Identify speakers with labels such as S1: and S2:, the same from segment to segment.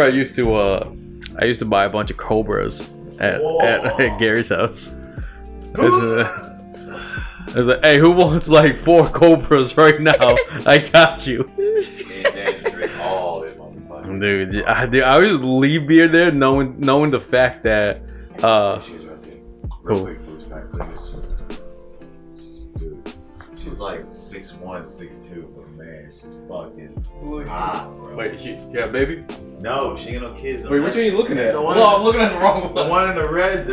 S1: I used to buy a bunch of Cobras at Gary's house. I was like, hey, who wants like 4 Cobras right now? I got you. Dude, I would just leave beer there knowing the fact that
S2: she's like 6'1", 6'2", but man, she's fucking hot, bro.
S1: Wait, she got a baby?
S2: No, she ain't no kids.
S1: Wait, which one are you looking at?
S2: No,
S1: I'm looking at the wrong one.
S2: The one in the red,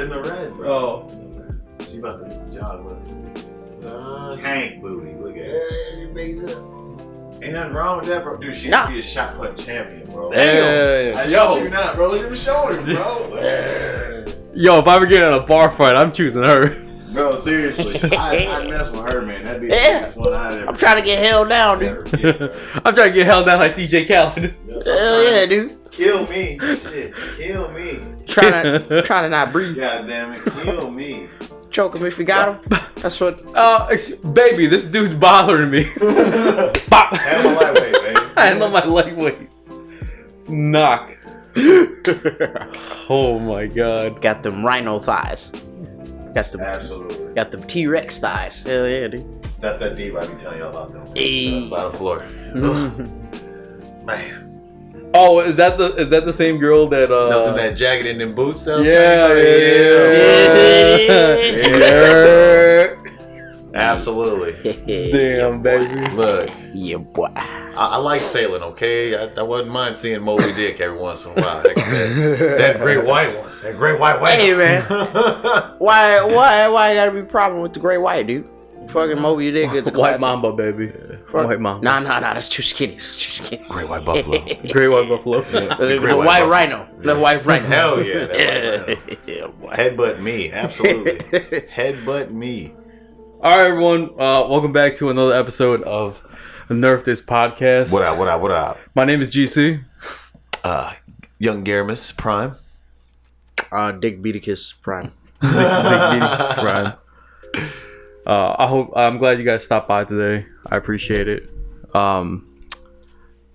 S2: bro.
S1: Oh.
S2: She about to jog with it. Tank booty, look at it. Ain't nothing wrong with that, bro. Dude, she should be a shot put champion, bro.
S1: Damn.
S2: I shot you not, bro. Look at the shoulders, bro.
S1: Yo, if I ever get in a bar fight, I'm choosing her.
S2: Bro, seriously. I mess with her, man. That'd be the best one I'd ever.
S3: I'm trying to get held down, dude.
S1: I'm trying to get held down like DJ Khaled.
S3: Hell yeah, dude.
S2: Kill me. Shit. Kill me.
S3: Trying to not breathe.
S2: God damn it. Kill me.
S3: Choke him if you got him. That's what.
S1: Baby, this dude's bothering me. Pop.
S2: Handle my lightweight, baby.
S1: Handle my lightweight. Knock. Oh my god.
S3: Got them rhino thighs.
S2: Absolutely.
S3: Got them T-Rex thighs. Hell yeah, dude.
S2: That's that diva I be telling y'all about them.
S3: Hey.
S2: Bottom floor. Man.
S1: Oh, is that the same girl that
S2: That was in that jacket and them boots?
S1: Yeah.
S2: Absolutely.
S1: Damn, baby.
S2: Look.
S3: Yeah, boy.
S2: I like sailing, okay? I wouldn't mind seeing Moby Dick every once in a while. That great white one. That great white whale.
S3: Hey, man. Why you gotta be a problem with the great white, dude? Fucking Moby Dick is a
S1: White
S3: classic.
S1: Mamba, baby. White Mamba.
S3: Nah, that's too skinny. It's too skinny.
S2: Great white buffalo.
S1: Great white buffalo.
S3: The white rhino. The white rhino.
S2: Hell yeah. That white rhino.
S3: Yeah, boy.
S2: Headbutt me. Absolutely. Headbutt me.
S1: All right, everyone. Welcome back to another episode of NERF This Podcast.
S2: What up?
S1: My name is GC.
S2: Young Garamus Prime.
S3: Dick Beaticus Prime.
S1: Dick Prime. I'm glad you guys stopped by today. I appreciate it.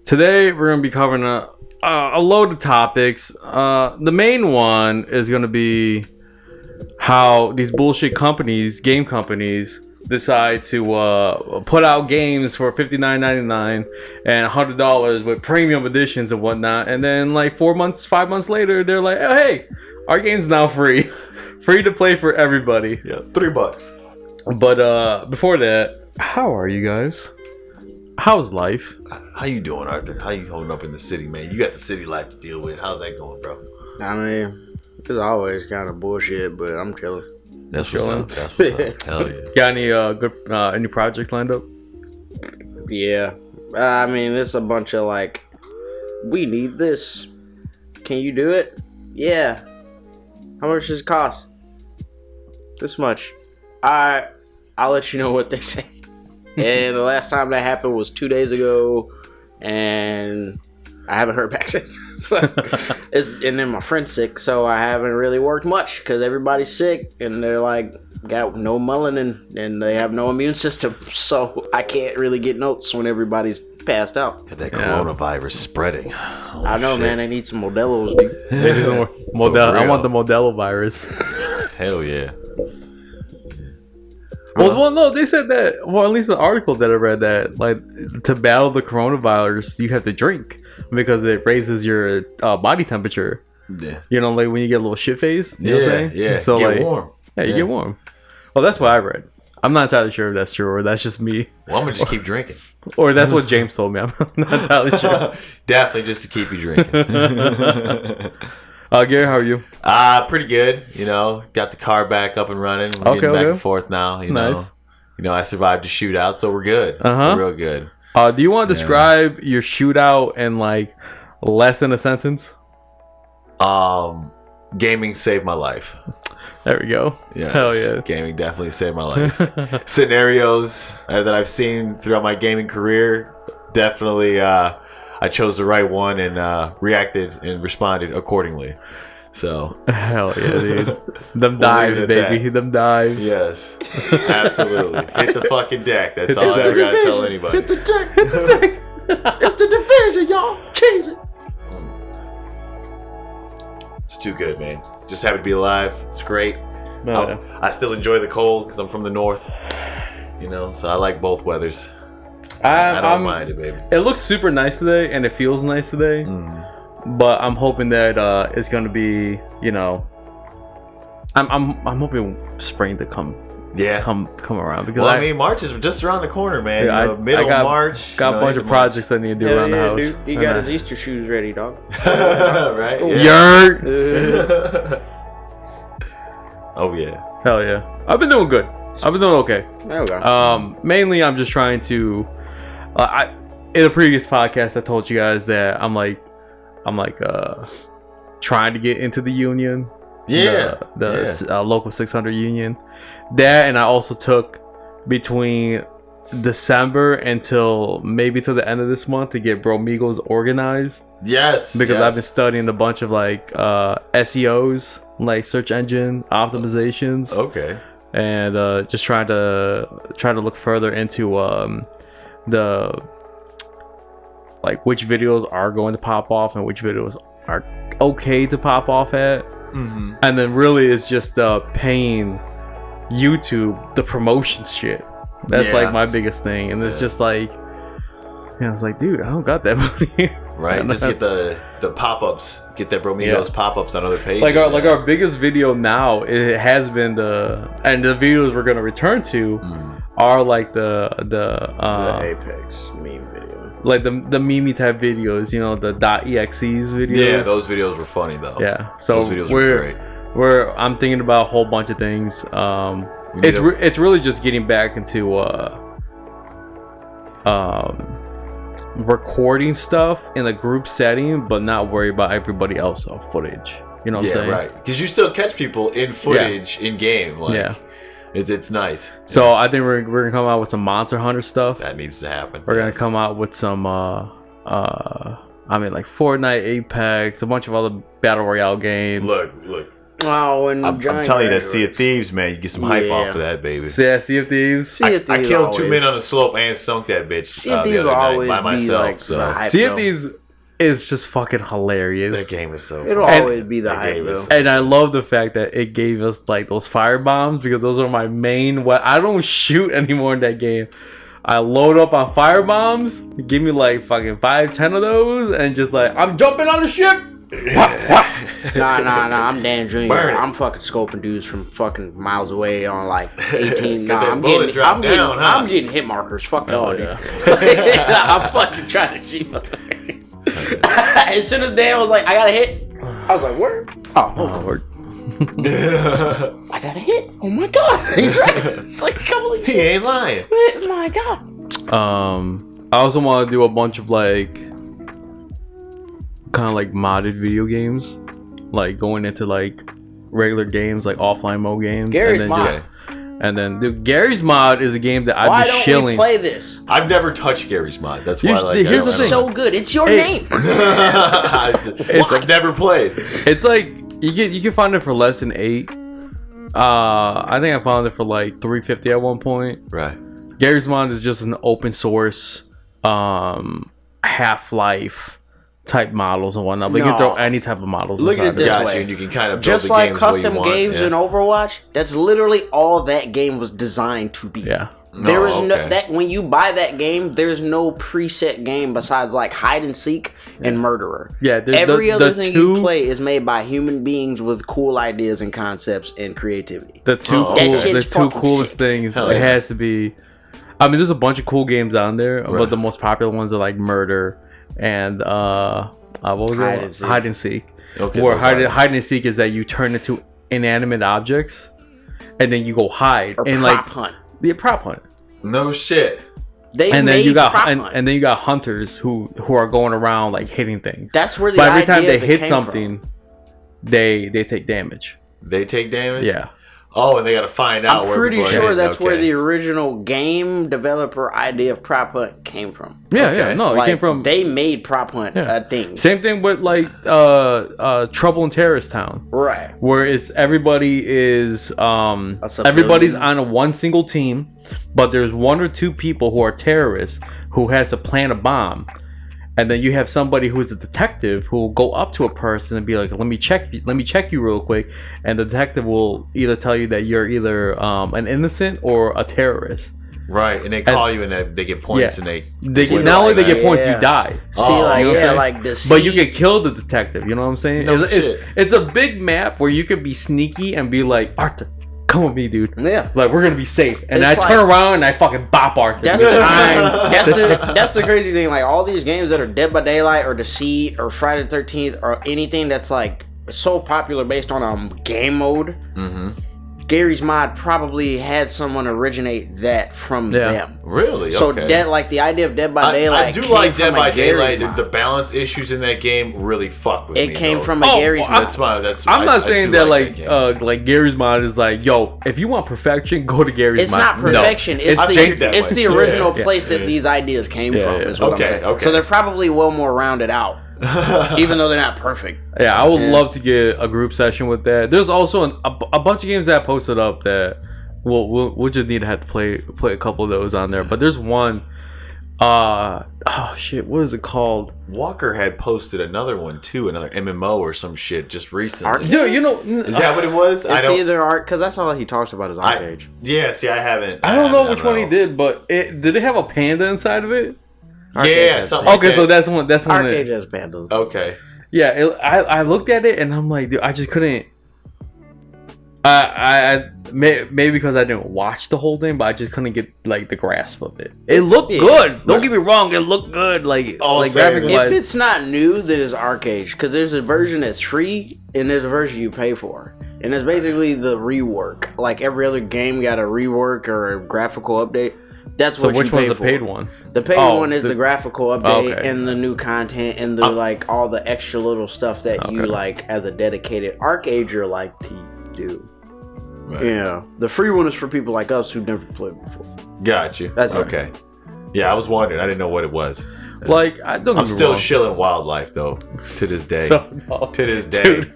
S1: Today we're gonna be covering a load of topics. The main one is gonna be how these bullshit companies, game companies, decide to put out games for $59.99 and $100 with premium editions and whatnot, and then like 5 months later, they're like, oh, hey, our game's now free to play for everybody.
S2: Yeah, $3.
S1: But before that, how are you guys? How's life?
S2: How you doing, Arthur? How you holding up in the city, man? You got the city life to deal with. How's that going, bro?
S3: I mean, it's always kind of bullshit, but I'm chilling.
S2: That's what's up. That's what's up. Hell yeah.
S1: Got any good any projects lined up?
S3: Yeah. I mean, it's a bunch of like, we need this. Can you do it? Yeah. How much does it cost? This much. Alright. I'll let you know what they say. And the last time that happened was 2 days ago, and I haven't heard back since. So, and then my friend's sick, so I haven't really worked much because everybody's sick, and they're like got no melanin, and they have no immune system, so I can't really get notes when everybody's passed out.
S2: Got that coronavirus spreading. Oh,
S3: I know,
S2: shit.
S3: Man. I need some Modelo's, dude.
S1: I want the Modelo virus.
S2: Hell yeah.
S1: Well, no, they said that. Well, at least the article that I read that, like, to battle the coronavirus, you have to drink because it raises your body temperature.
S2: Yeah.
S1: You know, like when you get a little shit faced. You know what I'm saying?
S2: Yeah.
S1: So
S2: get
S1: like,
S2: warm.
S1: Yeah, you get warm. Well, that's what I read. I'm not entirely sure if that's true or that's just me.
S2: Well, I'm gonna just keep drinking.
S1: Or that's what James told me. I'm not entirely sure.
S2: Definitely just to keep you drinking.
S1: Gary, how are you?
S2: Pretty good. You know, got the car back up and running. We're getting back and forth now. You know, I survived the shootout, so we're good. We're real good.
S1: Do you want to describe your shootout in like less than a sentence?
S2: Gaming saved my life.
S1: There we go.
S2: Yes,
S1: hell yeah.
S2: Gaming definitely saved my life. Scenarios that I've seen throughout my gaming career, definitely I chose the right one and reacted and responded accordingly. So
S1: hell yeah, dude. Them dives, baby. Them dives.
S2: Yes. Absolutely. Hit the fucking deck. That's all I ever gotta tell anybody.
S3: Hit the deck. Hit the deck. It's the division, y'all. Cheese it.
S2: too good, man. Just happy to be alive. It's great.
S1: No,
S2: I still enjoy the cold because I'm from the north. You know, so I like both weathers. I don't mind it, baby.
S1: It looks super nice today, and it feels nice today. But I'm hoping that it's gonna be, you know, I'm hoping spring to come around because
S2: I mean, March is just around the corner, man.
S1: Yeah,
S2: you know, middle of March.
S1: Got a bunch of projects I need to do around the house.
S3: Dude, you got his Easter shoes ready, dog.
S2: Right?
S1: Yurt.
S2: Oh yeah.
S1: Hell yeah. I've been doing good. I've been doing okay.
S3: There we go.
S1: Mainly I'm just trying to. In a previous podcast, I told you guys that I'm trying to get into the union.
S2: Yeah.
S1: The local 600 union. That, and I also took between December until maybe to the end of this month to get BROMIGOS organized.
S2: Yes.
S1: Because I've been studying a bunch of like SEOs, like search engine optimizations.
S2: Okay.
S1: And just trying to look further into the like which videos are going to pop off and which videos are okay to pop off at. And then really it's just paying YouTube the promotion shit. That's like my biggest thing. And it's just like, you know, it's like, dude, I don't got that money.
S2: Right, just get the pop-ups, get that BROMIGOS pop-ups on other pages.
S1: Like our biggest video now, it has been the videos we're gonna return to are like the
S3: Apex meme video,
S1: like the meme type videos, you know, the .exes videos.
S2: Yeah, those videos were funny though.
S1: Yeah, so
S2: those videos were great.
S1: I'm thinking about a whole bunch of things. It's really just getting back into recording stuff in a group setting, but not worry about everybody else's footage. You know what I'm saying?
S2: Right. Because you still catch people in footage in game. Like, it's nice.
S1: So I think we're gonna come out with some Monster Hunter stuff.
S2: That needs to happen.
S1: We're gonna come out with some like Fortnite, Apex, a bunch of other battle royale games.
S2: Look.
S3: Oh, and
S2: I'm telling you that Sea of Thieves, man, you get some hype off of that, baby.
S1: Yeah, Sea of Thieves.
S2: I killed 2 men on the slope and sunk that bitch
S3: Sea of Thieves
S2: the other
S3: always
S2: night by myself.
S3: Like
S2: so
S1: Sea of Thieves is just fucking hilarious.
S2: That game is so
S3: It'll always be the hype though.
S1: And I love the fact that it gave us like those fire bombs, because those are my main I don't shoot anymore in that game. I load up on fire bombs, give me like fucking 5-10 of those, and just like, I'm jumping on the ship.
S3: Nah, I'm Dan Jr. I'm fucking scoping dudes from fucking miles away on like 18. I'm getting hit markers. Fuck y'all, dude. I'm fucking trying to shoot motherfuckers. As soon as Dan was like, I got a hit, I was like, where? Oh, word. I got a hit. Oh my god, he's right. It's like a couple of
S2: He ain't lying.
S3: Oh my god.
S1: I also want to do a bunch of like kind of like modded video games, like going into like regular games, like offline mode games.
S3: Gary's mod.
S1: And then, dude, Gary's mod is a game that I've been shilling.
S3: Why don't we play this?
S2: I've never touched Gary's mod. That's why I like it.
S3: It's so good. It's your name.
S2: I've never played.
S1: It's like you can find it for less than $8. I think I found it for like $3.50 at one point.
S2: Right.
S1: Gary's mod is just an open source Half-Life type models and whatnot, but you can throw any type of models.
S3: Look at it this way.
S2: And you can kind of build
S3: just
S2: the
S3: like
S2: games
S3: custom
S2: you want.
S3: games in Overwatch. That's literally all that game was designed to be.
S1: Yeah.
S3: There is no that when you buy that game, there's no preset game besides like hide and seek and murderer.
S1: Yeah.
S3: Every other thing you play is made by human beings with cool ideas and concepts and creativity.
S1: The two coolest things it has to be. I mean, there's a bunch of cool games on there, but the most popular ones are like murder and what was it? Hide and seek. Okay, where hide and seek is that you turn into inanimate objects and then you go hide
S3: or
S1: and
S3: prop hunt.
S1: Yeah, prop hunt.
S2: No shit.
S1: And then you got hunters who are going around like hitting things.
S3: That's where the
S1: but every time they hit something, they take damage.
S2: They take damage?
S1: Yeah.
S2: Oh, and they got to find out
S3: I'm
S2: where
S3: pretty sure that's where the original game developer idea of prop hunt came from.
S1: Yeah, it came from.
S3: They made prop hunt a thing.
S1: Same thing with like Trouble in Terrorist Town,
S3: right?
S1: Where it's everybody's on one single team, but there's 1 or 2 people who are terrorists who has to plant a bomb, And then you have somebody who is a detective who will go up to a person and be like, let me check you real quick, and the detective will either tell you that you're either an innocent or a terrorist.
S2: Right, and they call you and they get points, and they
S1: not only they get points, you die.
S3: See, like deceit.
S1: But you can kill the detective. You know what I'm saying?
S2: No shit.
S1: It's a big map where you could be sneaky and be like, Arthur, come with me, dude.
S3: Yeah,
S1: like we're gonna be safe. And
S3: it's
S1: I turn around and I fucking bop Arthur.
S3: That's the crazy thing. Like all these games that are Dead by Daylight or Deceit or Friday the 13th or anything that's like so popular based on a game mode. Mm-hmm. Gary's Mod probably had someone originate that from them.
S2: Really?
S3: So
S2: okay.
S3: like the idea of Dead by Daylight.
S2: I do like Dead by Daylight. The balance issues in that game really fuck with me.
S3: It came from a Gary's Mod.
S1: I'm not saying that like Gary's Mod is like, yo, if you want perfection, go to Gary's Mod.
S3: It's not perfection.
S1: No.
S3: It's the original place that these ideas came from. Is what I'm saying.
S2: Okay.
S3: So they're probably well more rounded out. Even though they're not perfect.
S1: Yeah, I would love to get a group session with that. There's also a bunch of games that I posted up that we'll just need to have to play a couple of those on there. But there's one, oh shit, what is it called?
S2: Walker had posted another one too, another MMO or some shit just recently.
S1: Dude, you know,
S2: is that what it was?
S3: It's either art because that's all he talks about is Arcade.
S2: Yeah, see, I haven't.
S1: I don't know which one he did, but did it have a panda inside of it?
S2: Yeah, something like
S1: okay,
S2: that.
S1: so that's one.
S3: Arcade has pandas.
S2: Okay.
S1: Yeah, I looked at it and I'm like, dude, I just couldn't. Maybe because I didn't watch the whole thing, but I just couldn't get like the grasp of it. It looked good. Don't get me wrong, it looked good. Like graphic wise.
S3: If it's not new, then it's Arcade because there's a version that's free and there's a version you pay for, and it's basically the rework. Like every other game got a rework or a graphical update. That's what you pay for. Which one's the
S1: paid one?
S3: The paid one is the graphical update and the new content and the like all the extra little stuff that you like as a dedicated Arcader like to do. Right. Yeah, the free one is for people like us who never played before.
S2: Got you. That's okay. Yeah, I was wondering. I didn't know what it was.
S1: Like I'm
S2: still shilling wildlife though to this day. To this day, dude.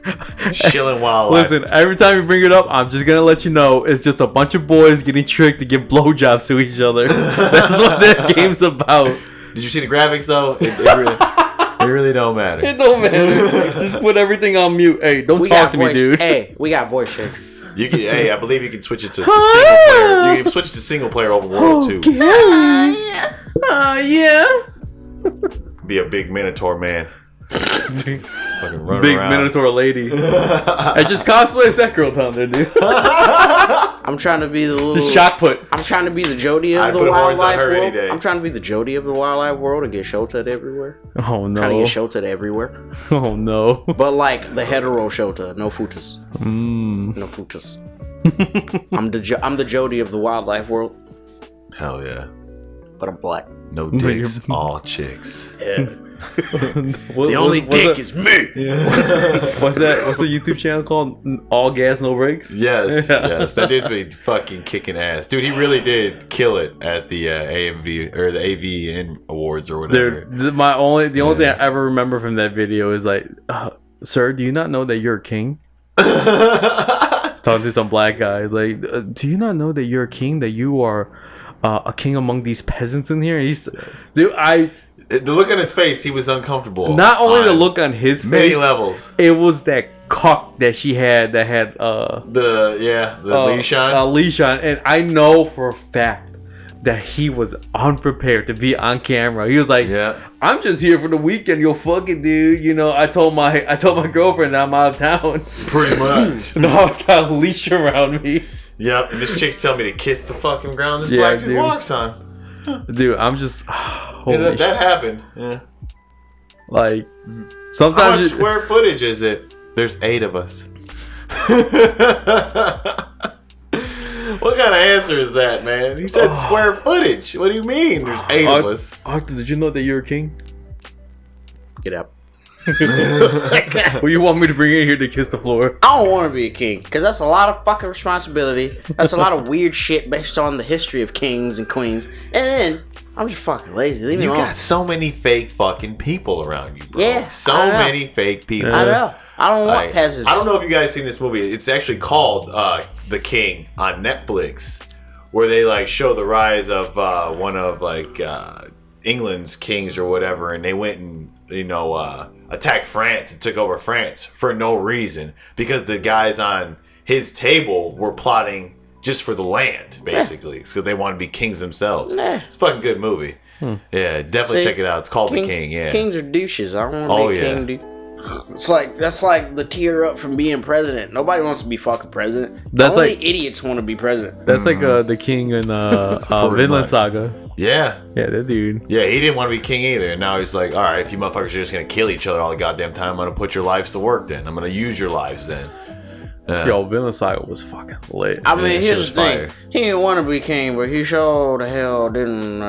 S2: Shilling wildlife.
S1: Listen, every time you bring it up, I'm just gonna let you know it's just a bunch of boys getting tricked to give blowjobs to each other. That's what that game's about.
S2: Did you see the graphics though? It really don't matter.
S1: It don't matter. Just put everything on mute. Hey, don't talk to me, dude.
S3: Hey, we got voice changer.
S2: You can, I believe you can switch it to single player. You can switch it to single player over world too.
S1: Yeah.
S2: Be a big Minotaur man. Fucking run
S1: big
S2: around.
S1: Minotaur lady. I just cosplay as that girl down there, dude.
S3: I'm trying to be the little
S1: shot put.
S3: I'm trying to be the Jody of the wildlife world. I'm trying to be the Jody of the wildlife world and get Shota everywhere.
S1: Oh no.
S3: Trying to get Shota everywhere.
S1: Oh no.
S3: But like the hetero Shota, no futas. No futas. I'm the Jody of the wildlife world.
S2: Hell yeah.
S3: But I'm black.
S2: No dicks, all chicks.
S3: Yeah. The only dick is me.
S1: Yeah. What's the YouTube channel called? All Gas No Brakes?
S2: Yes. That dude's been fucking kicking ass. Dude, he really did kill it at the AMV or the AVN awards or whatever.
S1: The only thing I ever remember from that video is like, sir, do you not know that you're a king? Talking to some black guys like, do you not know that you're a king? That you are a king among these peasants in here? And
S2: the look on his face, he was uncomfortable.
S1: Not only the look on his face,
S2: many levels.
S1: It was that cock that she had that had
S2: the leash on.
S1: Leash on, and I know for a fact that he was unprepared to be on camera. He was like, I'm just here for the weekend, yo fucking dude. You know, I told my girlfriend that I'm out of town.
S2: Pretty much.
S1: No, I got a leash around me.
S2: Yep, and this chick's telling me to kiss the fucking ground this black dude walks on.
S1: Dude, I'm just
S2: that happened. Yeah.
S1: Like sometimes.
S2: How much square footage is it? There's 8 of us. What kind of answer is that, man? He said square footage. What do you mean? There's 8 of us.
S1: Arthur, did you know that you're a king?
S3: Get up.
S1: Well, you want me to bring in here to kiss the floor?
S3: I don't want to be a king because that's a lot of fucking responsibility. That's a lot of weird shit based on the history of kings and queens. And then I'm just fucking lazy. Leave me alone.
S2: You got so many fake fucking people around you, bro.
S3: Yeah,
S2: so many fake people.
S3: I know. I don't want peasants.
S2: I don't know if you guys seen this movie. It's actually called The King on Netflix, where they like show the rise of one of like England's kings or whatever, and they went and attacked France and took over France for no reason because the guys on his table were plotting just for the land, basically, because they want to be kings themselves. It's a fucking good movie. Yeah, definitely check it out. It's called The King. Yeah,
S3: kings are douches. I don't want to be a king, dude. It's like that's like the tier up from being president. Nobody wants to be fucking president. Only idiots want to be president.
S1: That's like the king in Vinland Saga.
S2: Yeah,
S1: that dude.
S2: Yeah, he didn't want to be king either, and now he's like, all right, if you motherfuckers are just gonna kill each other all the goddamn time, I'm gonna put your lives to work. Then I'm gonna use your lives. Then.
S1: Yo, Vinland Saga was fucking lit.
S3: I mean, here's the thing. He didn't want to be king, but he sure the hell didn't,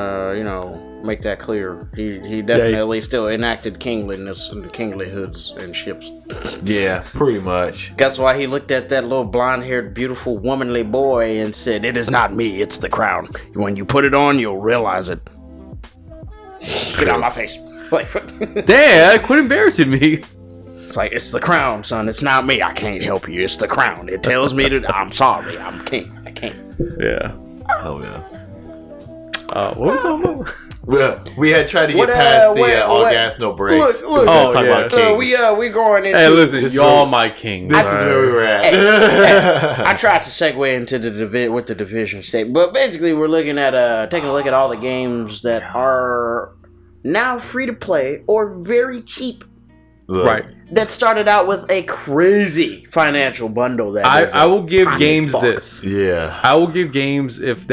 S3: make that clear. He definitely still enacted kingliness and kinglihoods and ships.
S2: Yeah, pretty much.
S3: That's why he looked at that little blonde-haired, beautiful, womanly boy and said, "It is not me, it's the crown. When you put it on, you'll realize it." Get out of my face.
S1: Dad, quit embarrassing me.
S3: It's like, it's the crown, son. It's not me. I can't help you. It's the crown. It tells me that I'm sorry. I'm king. I can't.
S1: Yeah.
S2: Oh, yeah.
S1: What were we talking about?
S2: Well, we had tried to get past the all gas, no brakes.
S3: Look,
S2: talking about kings.
S3: We going into...
S1: Hey, listen, y'all my kings.
S2: This is where we were at.
S3: I tried to segue into the division state, but basically we're looking at taking a look at all the games that are now free to play or very cheap.
S1: Right.
S3: That started out with a crazy financial bundle.
S1: I will give games this.
S2: Yeah.
S1: I will give games if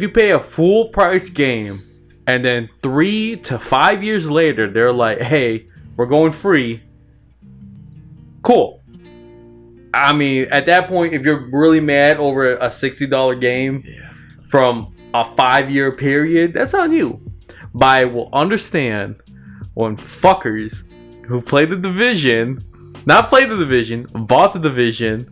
S1: you pay a full price game and then 3 to 5 years later they're like, hey, we're going free. Cool. I mean, at that point, if you're really mad over a $60 game from a 5-year period, that's on you. But I will understand when fuckers who played the division, bought the division,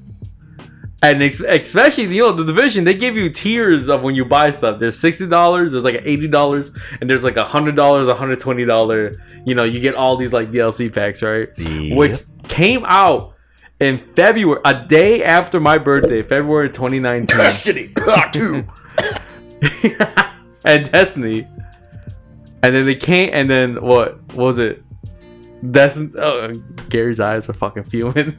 S1: and especially, the division, they give you tiers of when you buy stuff. There's $60, there's like $80, and there's like $100, $120. You get all these like DLC packs, right?
S2: Yep.
S1: Which came out in February, a day after my birthday, February 2019.
S3: Destiny Part 2.
S1: And Destiny. And then they came, and then what was it? Gary's eyes are fucking fuming.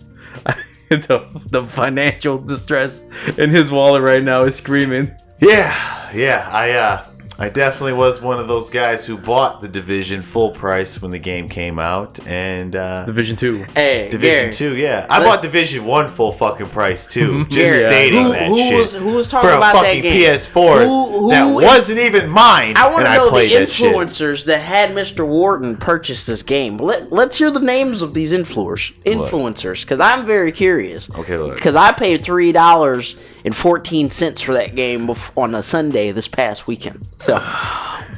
S1: The financial distress in his wallet right now is screaming.
S2: Yeah. I definitely was one of those guys who bought the Division full price when the game came out, and
S1: Division 2.
S3: Hey,
S2: Division 2, yeah. I bought Division 1 full fucking price too. Just stating that shit.
S3: Who was talking about that game?
S2: For a fucking PS4 that wasn't even mine.
S3: I want to know the influencers that had Mr. Wharton purchase this game. Let's hear the names of these influencers, because I'm very curious.
S2: Okay, look.
S3: Because I paid $3.14 for that game on a Sunday this past weekend. So,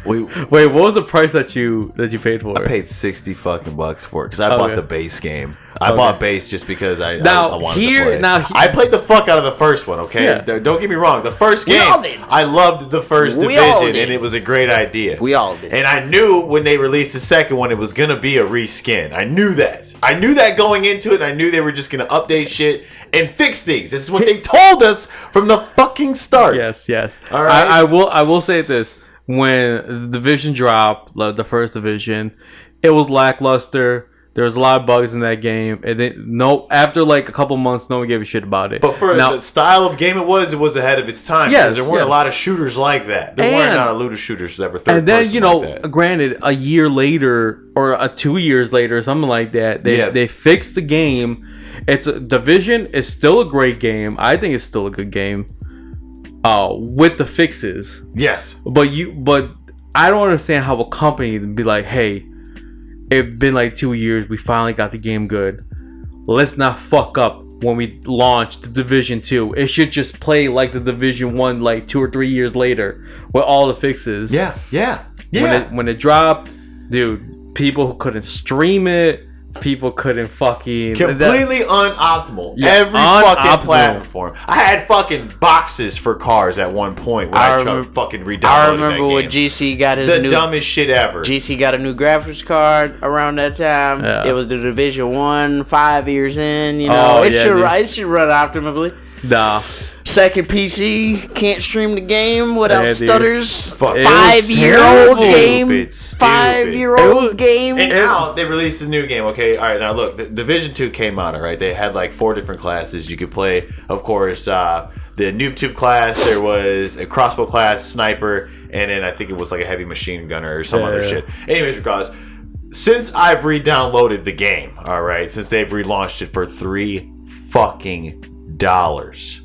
S1: wait, what was the price that you paid for it?
S2: I paid $60 for it because I bought the base game. I bought base just because I wanted to play. I played the fuck out of the first one. Okay, don't get me wrong. The first game, I loved the first Division, and it was a great idea.
S3: We all did.
S2: And I knew when they released the second one, it was gonna be a reskin. I knew that. I knew that going into it. I knew they were just gonna update shit and fix things. This is what they told us from the fucking start.
S1: Yes.
S2: All right.
S1: I will say this: when the Division dropped, the first Division, it was lackluster. There was a lot of bugs in that game, and after like a couple months, no one gave a shit about it.
S2: But for the style of game it was ahead of its time. Yes, there weren't a lot of shooters like that. There weren't a lot of shooters that were third person. And then
S1: granted, a year later or 2 years later, or something like that, they fixed the game. It's Division is still a great game. I think it's still a good game. With the fixes.
S2: Yes.
S1: But I don't understand how a company would be like, hey, it's been like 2 years, we finally got the game good. Let's not fuck up when we launch the Division 2. It should just play like the Division 1 like 2 or 3 years later with all the fixes.
S2: Yeah.
S1: When it dropped, dude, people couldn't stream it. People couldn't fucking...
S2: Completely unoptimal. Yeah, every fucking platform. I had fucking boxes for cars at one point when I fucking re-downloaded
S3: I remember when GC got his
S2: the dumbest shit ever.
S3: GC got a new graphics card around that time. Yeah. It was the Division 1, 5 years in. It should run optimally.
S1: Nah.
S3: second PC, can't stream the game without
S1: Yeah, dude.
S3: stutters.
S2: Fuck.
S3: 5-year-old
S1: terrible.
S3: game.
S2: Stupid.
S3: 5-year-old game.
S2: And now they released a new game. Okay, all right. Now look, the Division 2 came out. All right, they had like 4 different classes you could play. Of course, the noob tube class. There was a crossbow class, sniper, and then I think it was like a heavy machine gunner or some other shit. Anyways, regardless, since I've re-downloaded the game, all right, since they've relaunched it for $3 fucking dollars,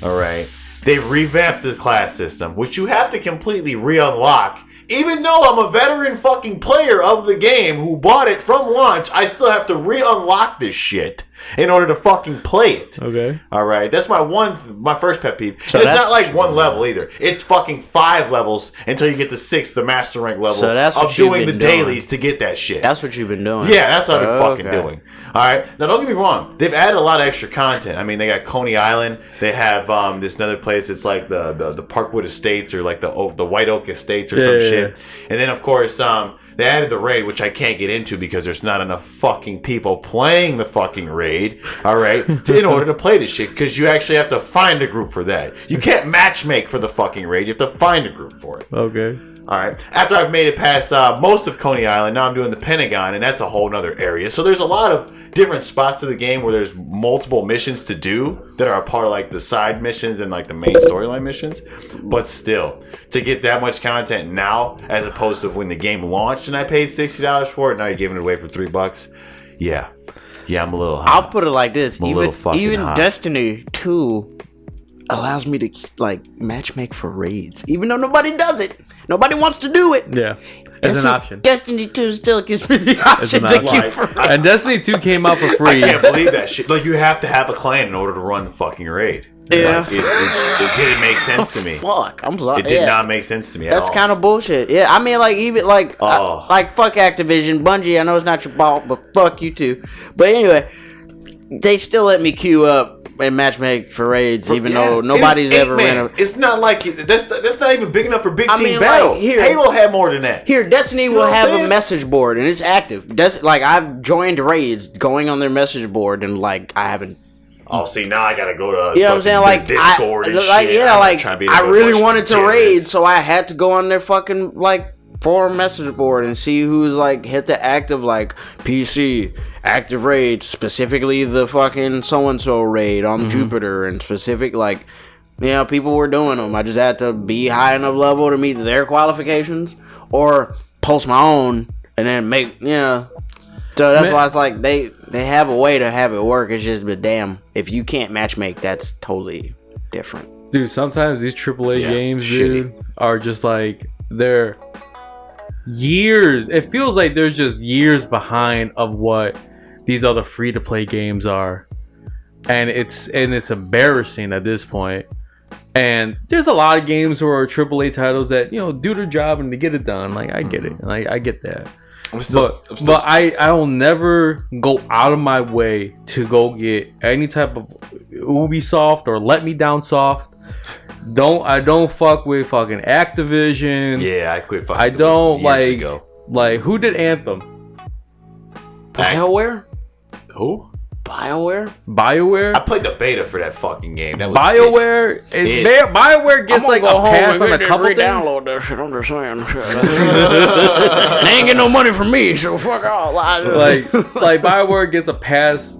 S2: all right, they revamped the class system, which you have to completely re-unlock. Even though I'm a veteran fucking player of the game who bought it from launch, I still have to re-unlock this shit in order to fucking play it.
S1: Okay.
S2: All right, that's my first pet peeve.
S3: So
S2: It's
S3: that's
S2: not like
S3: what
S2: one level either. It's fucking 5 levels until you get the 6th, the master rank level
S3: So that's
S2: of
S3: what you've
S2: doing the
S3: been doing.
S2: dailies to get that shit.
S3: That's what you've been doing.
S2: Yeah, that's what I've been fucking
S3: Okay.
S2: doing. All right, now don't get me wrong. They've added a lot of extra content. I mean, they got Coney Island. They have this another place. It's like the Parkwood Estates or like the White Oak Estates or some shit. And then of course they added the raid, which I can't get into because there's not enough fucking people playing the fucking raid. All right, in order to play this shit, because you actually have to find a group for that. You can't matchmake for the fucking raid. You have to find a group for it.
S1: Okay.
S2: All right. After I've made it past most of Coney Island, now I'm doing the Pentagon, and that's a whole nother area. So there's a lot of different spots of the game where there's multiple missions to do that are a part of like the side missions and like the main storyline missions. But still, to get that much content now, as opposed to when the game launched and I paid $60 for it, now you're giving it away for $3. Yeah, I'm a little hot.
S3: I'll put it like this:
S2: I'm a little fucking
S3: even
S2: hot.
S3: Destiny 2 allows me to like matchmake for raids, even though nobody does it. Nobody wants to do it.
S1: Yeah. As an option.
S3: Destiny 2 still gives me the option
S1: an
S3: to
S1: option.
S3: keep for
S1: And Destiny 2 came out for
S2: I
S1: free.
S2: can't believe that shit. Like, you have to have a clan in order to run the fucking raid.
S3: Yeah.
S2: Like, it didn't make sense to me.
S3: Fuck, I'm sorry.
S2: It did not make sense to me at
S3: That's
S2: all.
S3: kind of bullshit. Yeah, I mean, like, even, like,
S2: Oh.
S3: like, fuck Activision. Bungie, I know it's not your fault, but fuck you too. But anyway, they still let me queue up and matchmake for raids, even though nobody's ever ran a...
S2: It's not like that's not even big enough for big team
S3: mean,
S2: battle.
S3: like, here-
S2: Halo had more than that.
S3: Here, Destiny
S2: know
S3: will
S2: what I'm
S3: have a
S2: saying?
S3: message board, and it's active. Like, I've joined raids going on their message board, and, like, I haven't...
S2: Oh, see, now I gotta go to
S3: You know what I'm saying? Like,
S2: Discord and
S3: like,
S2: shit.
S3: yeah,
S2: I'm
S3: like,
S2: trying to be
S3: I
S2: a
S3: really
S2: bunch
S3: wanted
S2: of
S3: to raid,
S2: degenerates.
S3: so I had to go on their fucking, like, forum message board and see who's, like, hit the active, like, PC, active raid, specifically the fucking so-and-so raid on Jupiter, and specific, like, you know, people were doing them. I just had to be high enough level to meet their qualifications, or post my own, and then make, you know. So that's why it's like, they have a way to have it work. It's just, but damn, if you can't matchmake, that's totally different.
S1: Dude, sometimes these AAA
S2: Yeah,
S1: games,
S2: shitty.
S1: dude, are just like, they're years. It feels like they're just years behind of what these other free-to-play games are. And it's embarrassing at this point. And there's a lot of games who are AAA titles that, you know, do their job and they get it done. Like, I get it. Like, I get that. But I will never go out of my way to go get any type of Ubisoft or Let Me Down Soft. I don't fuck with fucking Activision.
S2: Yeah, I quit fucking
S1: I don't
S2: years ago.
S1: like who did Anthem?
S3: BioWare?
S2: Who?
S3: BioWare?
S1: BioWare?
S2: I played the beta for that fucking game. That was
S1: BioWare BioWare gets like a pass on a couple things.
S3: Download that shit. I'm just saying. They ain't get no money from me, so fuck all.
S1: like BioWare gets a pass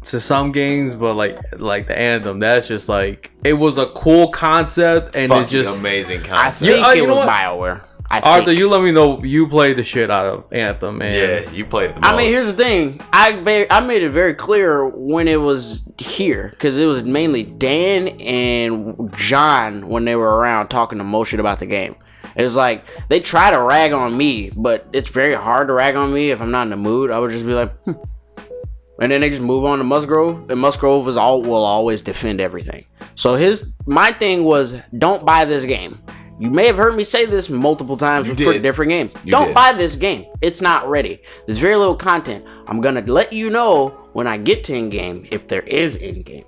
S1: to some games, but like the Anthem, that's just like, it was a cool concept and
S2: fucking
S1: it's just
S2: amazing
S3: I
S2: concept.
S3: think
S1: Yeah,
S3: it
S1: you know
S3: was
S1: what?
S3: BioWare.
S1: Arthur, you let me know you played the shit out of Anthem, man.
S2: Yeah, you played it the most.
S3: I mean, here's the thing. I made it very clear when it was here, because it was mainly Dan and John when they were around talking the most shit about the game. It was like, they try to rag on me, but it's very hard to rag on me if I'm not in the mood. I would just be like, and then they just move on to Musgrove, and Musgrove will always defend everything. So my thing was, don't buy this game. You may have heard me say this multiple times for different games. Don't buy this game. It's not ready. There's very little content. I'm going to let you know when I get to in-game if there is in-game.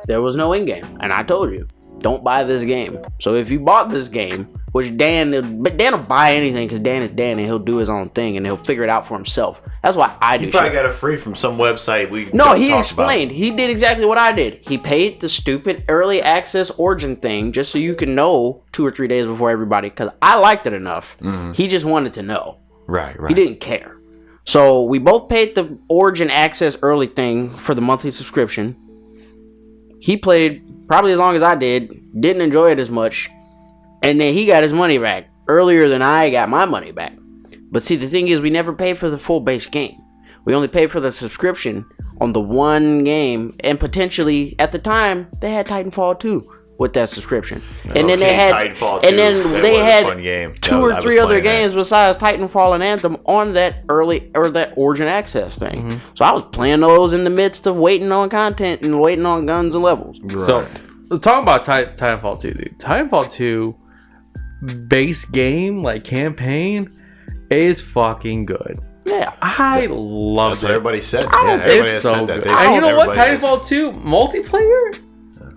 S3: There was no in-game. And I told you, don't buy this game. So if you bought this game, which Dan will buy anything because Dan is Dan and he'll do his own thing and he'll figure it out for himself. That's why I do
S2: He probably
S3: shit.
S2: got it free from some website we
S3: No,
S2: don't
S3: he
S2: talk
S3: explained. He did exactly what I did. He paid the stupid early access origin thing just so you can know 2 or 3 days before everybody. Because I liked it enough. He just wanted to know.
S2: Right.
S3: He didn't care. So we both paid the origin access early thing for the monthly subscription. He played probably as long as I did. Didn't enjoy it as much. And then he got his money back earlier than I got my money back. But see, the thing is, we never paid for the full base game. We only paid for the subscription on the one game, and potentially at the time they had Titanfall 2 with that subscription. And then they had
S2: Titanfall 2,
S3: and then
S2: that
S3: they
S2: was a
S3: had
S2: fun game.
S3: 2 or 3 other games besides Titanfall and Anthem on that early or that origin access thing. So I was playing those in the midst of waiting on content and waiting on guns and levels.
S2: Right.
S1: So, talking about Titanfall 2, dude. Titanfall 2 base game, like campaign, is fucking good.
S3: Yeah.
S1: I love
S2: That's
S1: it.
S2: what everybody said.
S3: Oh,
S2: Yeah, everybody
S1: It's
S2: has
S1: so
S2: said that.
S1: good.
S2: They-
S1: And you know what?
S2: everybody has.
S1: Titanfall 2 multiplayer?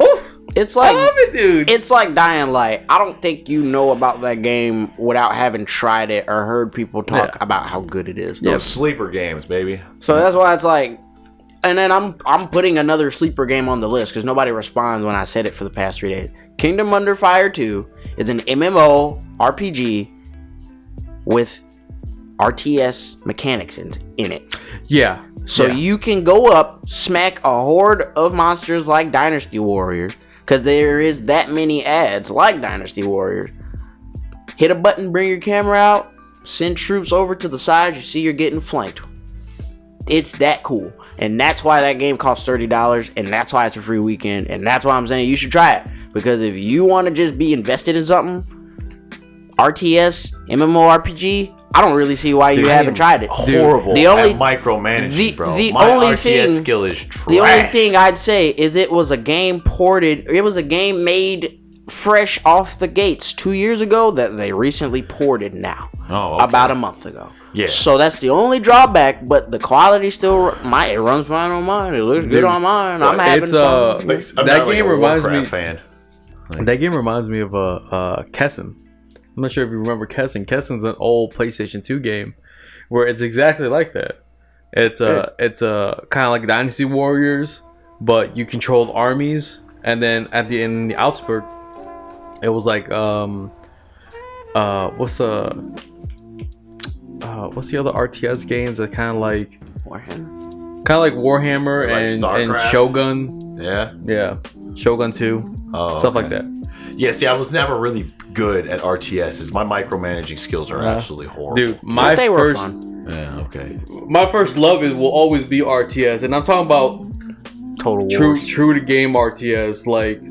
S1: Oh,
S3: It's
S1: I
S3: like
S1: love it, dude.
S3: it's like Dying Light. I don't think you know about that game without having tried it or heard people talk about how good it is.
S2: Those sleeper games, baby.
S3: So that's why it's like, and then I'm putting another sleeper game on the list because nobody responds when I said it for the past 3 days. Kingdom Under Fire 2 is an MMO RPG with RTS mechanics in it.
S1: Yeah.
S3: So you can go up, smack a horde of monsters like Dynasty Warriors, because there is that many ads like Dynasty Warriors. Hit a button, bring your camera out, send troops over to the side, you see you're getting flanked. It's that cool. And that's why that game costs $30, and that's why it's a free weekend, and that's why I'm saying you should try it. Because if you want to just be invested in something, RTS, MMORPG, I don't really see why you haven't tried it.
S2: Horrible
S3: the only-
S2: at micromanaging, bro.
S3: the
S2: My
S3: only
S2: RTS
S3: thing-
S2: skill is trash.
S3: The only thing I'd say is it was a game ported, it was a game made fresh off the gates 2 years ago that they recently ported now.
S2: Oh, okay.
S3: About a month ago.
S2: Yeah.
S3: So that's the only drawback, but the quality still, it runs fine on mine. It looks good on mine. I'm having
S1: it's,
S3: fun.
S2: Like, I'm
S1: That
S2: not like
S1: game
S2: a
S1: reminds
S2: Warcraft
S1: me-
S2: fan.
S1: That game reminds me of Kessen. I'm not sure if you remember Kessen. Kessen's an old PlayStation 2 game where it's exactly like that. It's kind of like Dynasty Warriors, but you controlled armies, and then at the end, in the outskirt, it was like what's the other RTS games that kind of like Warhammer
S2: Like
S1: and
S2: StarCraft?
S1: Shogun.
S2: Yeah.
S1: Shogun 2, stuff like that.
S2: Yeah, see, I was never really good at RTSs. My micromanaging skills are absolutely horrible.
S1: Dude,
S3: But they were fun.
S2: Yeah, okay.
S1: my first love will always be RTS, and I'm talking about
S3: Total
S1: true
S3: Wars.
S1: to game RTS, like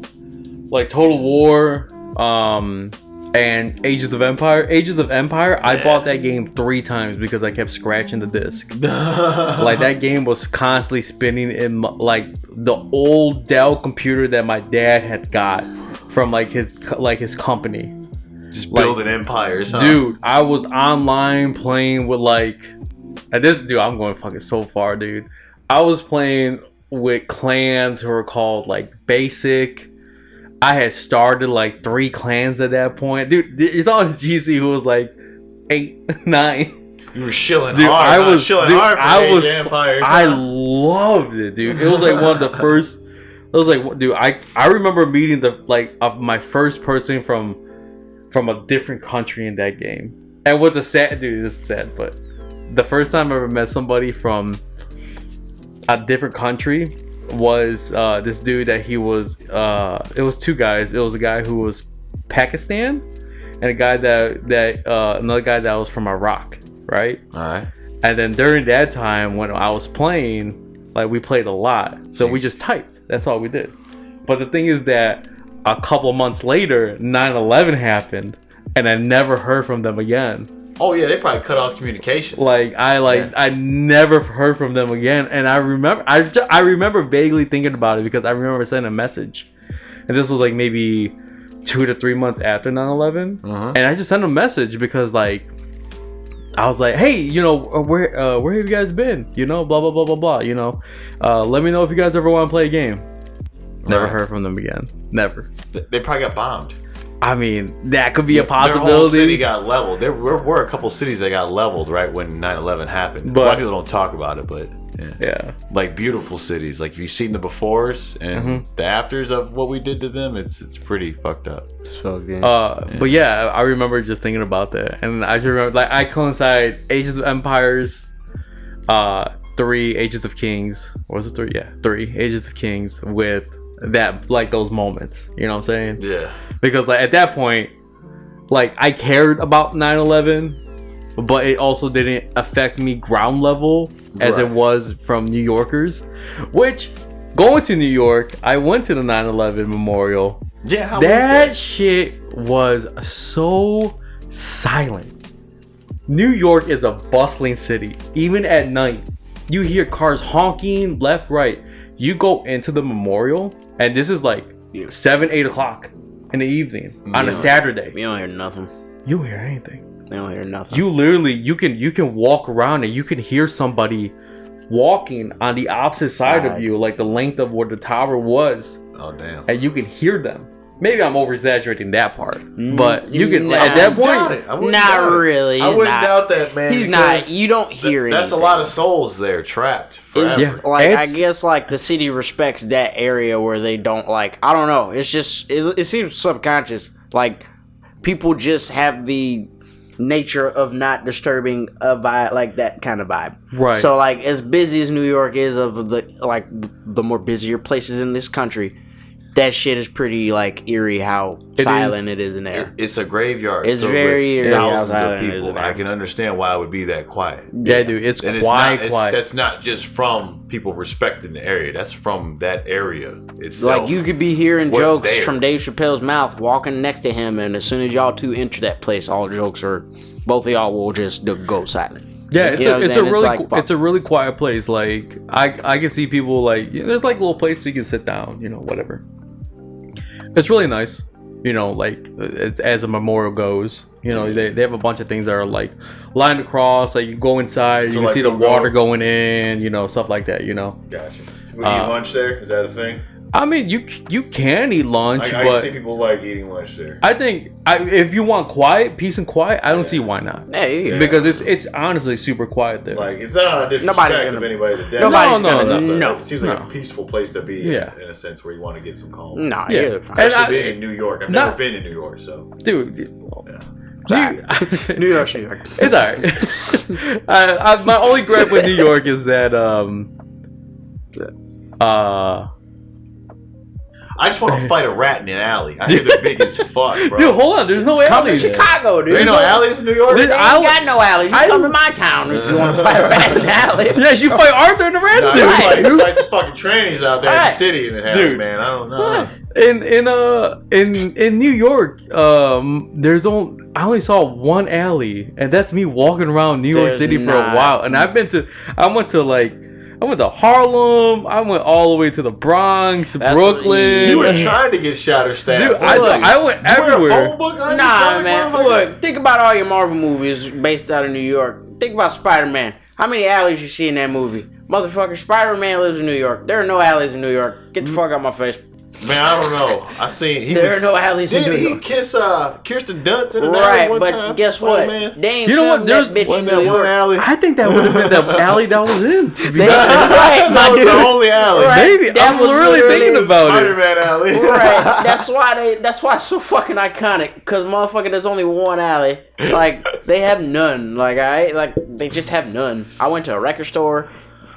S1: Total War, and Ages of Empire. Ages of Empire, I bought that game 3 times because I kept scratching the disc. Like that game was constantly spinning in like the old Dell computer that my dad had got from his company.
S2: Just building empires, huh?
S1: Dude, I was online playing with I'm going fucking so far, dude. I was playing with clans who were called like Basic. I had started like 3 clans at that point. Dude, it's all GC who was like 8, 9.
S2: You were shilling
S1: Dude,
S2: hard.
S1: I was
S2: shilling
S1: dude,
S2: hard for
S1: I
S2: Age
S1: was
S2: of Empires.
S1: I
S2: huh?
S1: loved it, dude. It was like one of the first. It was like, dude, I remember meeting of my first person from a different country in that game. And what the sad, dude, this is sad, but the first time I ever met somebody from a different country was this dude that he was. It was 2 guys. It was a guy who was Pakistan, and a guy another guy that was from Iraq, right?
S2: All right.
S1: And then during that time when I was playing, like we played a lot, so we just typed. That's all we did. But the thing is that a couple months later, 9/11 happened, and I never heard from them again.
S2: Oh yeah, they probably cut off communications.
S1: I never heard from them again. And I remember vaguely thinking about it because I remember sending a message, and this was like maybe 2 to 3 months after 9/11, and I just sent a message because like I was like, hey, where have you guys been? Blah blah blah blah blah. Let me know if you guys ever want to play a game. Never heard from them again. Never.
S2: They probably got bombed.
S1: I mean, that could be a
S2: Their whole
S1: possibility.
S2: city got leveled. There were a couple cities that got leveled right when 9/11 happened.
S1: But-
S2: a lot of people don't talk about it, but
S1: Yeah.
S2: like beautiful cities. Like, if you've seen the befores and the afters of what we did to them, it's pretty fucked up.
S3: So good.
S1: But yeah, I remember just thinking about that, and I just remember like I coincide Ages of Empires, 3 Ages of Kings. Or was it 3? Yeah, 3 Ages of Kings with that, like those moments. You know what I'm saying?
S2: Yeah.
S1: Because like at that point, like I cared about 9/11, but it also didn't affect me ground level as it
S2: Right.
S1: was from New Yorkers. Which, going to New York, I went to the 9/11 memorial.
S2: Yeah. How
S1: That
S2: was
S1: shit was so silent. New York is a bustling city. Even at night, you hear cars honking left, right. You go into the memorial, and this is like 7, 8 o'clock in the evening on a Saturday.
S3: You don't hear nothing.
S1: You don't hear anything.
S3: You don't hear nothing.
S1: You literally, you can walk around and you can hear somebody walking on the opposite side of you, like the length of where the tower was,
S2: Oh damn.
S1: and you can hear them. Maybe I'm over exaggerating that part, but you can at that point.
S2: I wouldn't
S3: Not
S2: doubt it.
S3: really.
S2: I
S3: He's
S2: wouldn't
S3: not.
S2: doubt that, man.
S3: He's
S2: because
S3: not. You don't hear
S2: That's a
S3: anything.
S2: lot of souls there trapped forever.
S1: Yeah.
S3: Like, I
S1: It's-
S3: guess like the city respects that area where they don't like. I don't know. It's just it seems subconscious. Like people just have the nature of not disturbing a vibe, like that kind of vibe.
S1: Right.
S3: So like as busy as New York is, of the more busier places in this country, that shit is pretty like eerie how silent it is in there.
S2: It's a graveyard.
S3: It's
S2: filled
S3: very
S2: with
S3: eerie how
S2: thousands of
S3: silent it is
S2: people.
S3: in there.
S2: I can understand why it would be that quiet.
S1: Yeah, dude, it's
S2: And
S1: quiet,
S2: it's not,
S1: quiet.
S2: That's not just from people respecting the area. That's from that area itself.
S3: Like you could be hearing
S2: What's
S3: jokes
S2: there?
S3: from Dave Chappelle's mouth walking next to him, and as soon as y'all two enter that place, all jokes are both of y'all will just go silent.
S1: Yeah, it's
S3: You know what I'm
S1: it's a
S3: saying? It's
S1: really
S3: like, fuck.
S1: it's a really quiet place. Like I can see people like there's like little places you can sit down, whatever. It's really nice, like as a memorial goes. They have a bunch of things that are like lined across. Like you go inside,
S2: So,
S1: you can
S2: like,
S1: see the
S2: you'll go-
S1: water going in, stuff like that.
S2: Gotcha. We eat lunch there? Is that a thing?
S1: I mean, you can eat lunch,
S2: I
S1: but
S2: see people like eating lunch there.
S1: I think if you want peace and quiet, I don't see why not.
S3: Hey,
S1: Because it's honestly super quiet there.
S2: Like, it's not a
S3: Nobody's
S2: disrespect
S3: gonna-
S2: of anybody that
S3: nobody's
S1: gonna-
S3: no.
S2: It seems like
S1: no.
S2: a peaceful place to be
S1: Yeah.
S2: in a sense where you want to get some calm.
S3: Nah,
S1: Yeah.
S3: you're fine.
S1: And
S2: Especially being in New York. I've
S1: not-
S2: never been in New York, so.
S1: Dude,
S3: Sorry. New York's New York.
S1: It's alright. My only gripe with New York is that
S2: I just want to fight a rat in an alley. I hear they're big as fuck, bro.
S1: dude, hold on. There's no
S3: Come to
S1: alleys.
S3: Chicago, dude.
S2: There ain't no alleys in New York?
S1: Dude,
S3: They ain't
S1: I-
S3: got no alleys. You
S1: I-
S3: come to my town if you want to fight a rat in the alley.
S1: Yeah, you fight Arthur in the rat
S2: Nah,
S1: suit.
S2: you fight some fucking trannies out there in the
S3: Right.
S2: city in the alley,
S1: Dude.
S2: man. I don't know.
S1: In New York, I only saw one alley, and that's me walking around New York
S3: There's
S1: City for a
S3: not.
S1: while. And I went to Harlem. I went all the way to the Bronx,
S3: That's
S1: Brooklyn.
S2: You were trying to get shot or stabbed.
S1: Dude, I went
S2: You wear a
S1: everywhere.
S2: phone book on your
S3: Nah,
S2: stomach,
S3: man.
S2: motherfucker?
S3: Look, think about all your Marvel movies based out of New York. Think about Spider-Man. How many alleys you see in that movie? Motherfucker, Spider-Man lives in New York. There are no alleys in New York. Get the fuck out of my face.
S2: Man, I don't know. I seen
S3: There are no alleys in New
S2: Did he
S3: York.
S2: kiss Kirsten Dunst in an alley
S3: Right,
S2: one
S3: but
S2: time?
S3: guess what?
S2: Spider-Man?
S3: They ain't
S1: You know what?
S3: filmed that bitch in
S2: Wasn't
S3: New
S2: that one
S3: York.
S2: alley?
S1: I think that would have been the alley that was in. To be honest.
S3: Right, my
S2: That was
S3: dude.
S2: the only alley.
S3: Right.
S1: Maybe
S3: That
S1: I'm
S3: was
S1: really
S3: literally
S1: thinking about it.
S2: Spider-Man alley.
S3: Right. That's why it's so fucking iconic. Cause motherfucker, there's only one alley. Like they have none. They just have none. I went to a record store.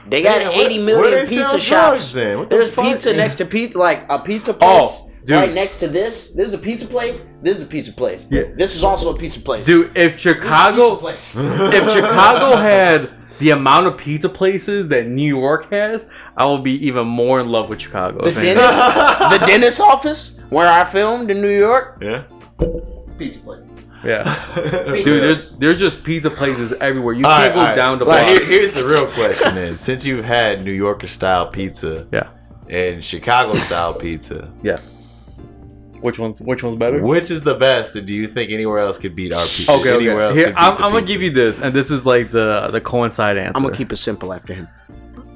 S3: They got
S2: Damn,
S3: 80
S2: where
S3: million
S2: they sell
S3: pizza
S2: drugs
S3: shops.
S2: then? What the
S3: There's
S2: fuck?
S3: pizza next to pizza, like a pizza place.
S1: Oh, dude.
S3: Right next to this. This is a pizza place. This is a pizza place.
S1: Yeah.
S3: This is also a pizza place.
S1: Dude, if
S3: This is a
S1: Chicago
S3: pizza place.
S1: if Chicago had the amount of pizza places that New York has, I will be even more in love with Chicago.
S3: The dentist office where I filmed in New York.
S2: Yeah.
S3: Pizza place.
S1: Yeah.
S3: Pizza.
S1: Dude, there's just pizza places everywhere. You
S2: All
S1: can't
S2: right,
S1: go
S2: all
S1: down the
S2: right.
S1: block.
S2: So here's the real question then. Since you've had New Yorker style pizza
S1: Yeah.
S2: and Chicago style pizza,
S1: Yeah. Which one's better?
S2: which is the best? And do you think anywhere else could beat our pizza?
S1: Okay,
S2: Anywhere
S1: okay.
S2: else
S1: Here,
S2: could beat
S1: I'm
S2: the
S1: gonna
S2: pizza?
S1: give you this, and this is like the coincide answer.
S3: I'm gonna keep it simple after him.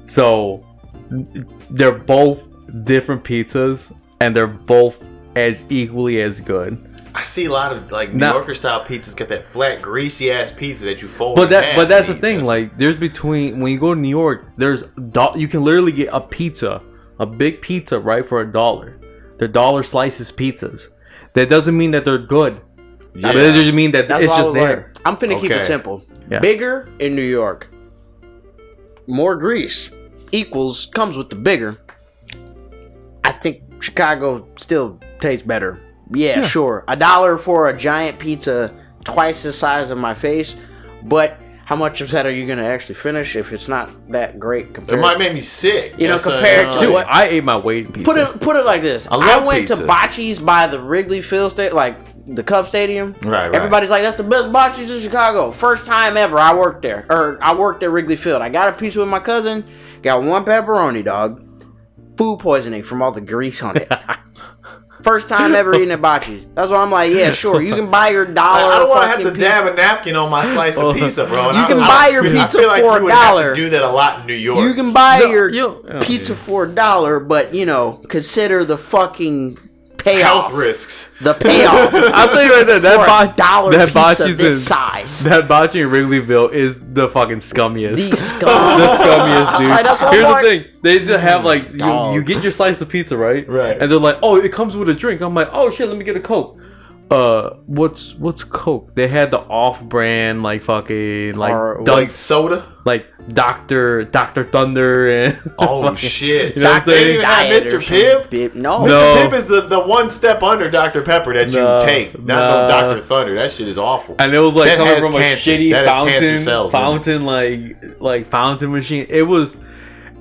S1: So they're both different pizzas, and they're both as equally as good.
S2: I see a lot of like New Yorker style pizzas get that flat, greasy ass pizza that you fold.
S1: But that's the thing. Like, there's between when you go to New York, you can literally get a pizza, a big pizza, right, for $1. They're dollar slices pizzas. That doesn't mean that they're good. Yeah. But it just mean that it's just there.
S3: I'm finna keep it simple.
S1: Yeah.
S3: Bigger in New York, more grease comes with the bigger. I think Chicago still tastes better. Yeah, sure. $1 for a giant pizza twice the size of my face, but how much of that are you gonna actually finish if it's not that great?
S2: It might make me sick.
S3: You know, compared to
S1: what I ate my weight in pizza.
S3: Put it like this. I went to Bocce's by the Wrigley Field Stadium, like the Cub Stadium.
S2: Right.
S3: Everybody's like, that's the best Bocce's in Chicago. First time ever I worked there, or I worked at Wrigley Field. I got a pizza with my cousin. Got one pepperoni, dog. Food poisoning from all the grease on it. First time ever eating at Bocce's. That's why I'm like, yeah, sure. You can buy your $1.
S2: I don't want to have to dab a napkin on my slice of pizza, bro.
S3: You can buy your pizza for $1.
S2: Have to do that a lot in New York.
S3: You can buy your pizza for $1, but consider the fucking payoff.
S2: Health risks.
S3: The payoff.
S1: I'll tell you right there, that
S3: pizza this size.
S1: That Bocce in Wrigleyville is the fucking scummiest.
S3: The
S1: scummiest, dude.
S3: Right,
S1: Here's the thing. They just have like, you get your slice of pizza, right?
S2: Right.
S1: And they're like, oh, it comes with a drink. I'm like, oh shit, let me get a Coke. What's Coke? They had the off-brand like fucking
S2: like soda,
S1: like Dr. Thunder and
S2: oh shit!
S1: You know what I'm
S2: they
S1: saying?
S2: didn't even have Mr. Pibb.
S3: No,
S2: Mr. Pibb is the one step under Dr. Pepper that you take, not no Dr. Thunder. That shit is awful.
S1: And it was like coming from
S2: cancer.
S1: a shitty
S2: Cells,
S1: fountain like fountain machine. It was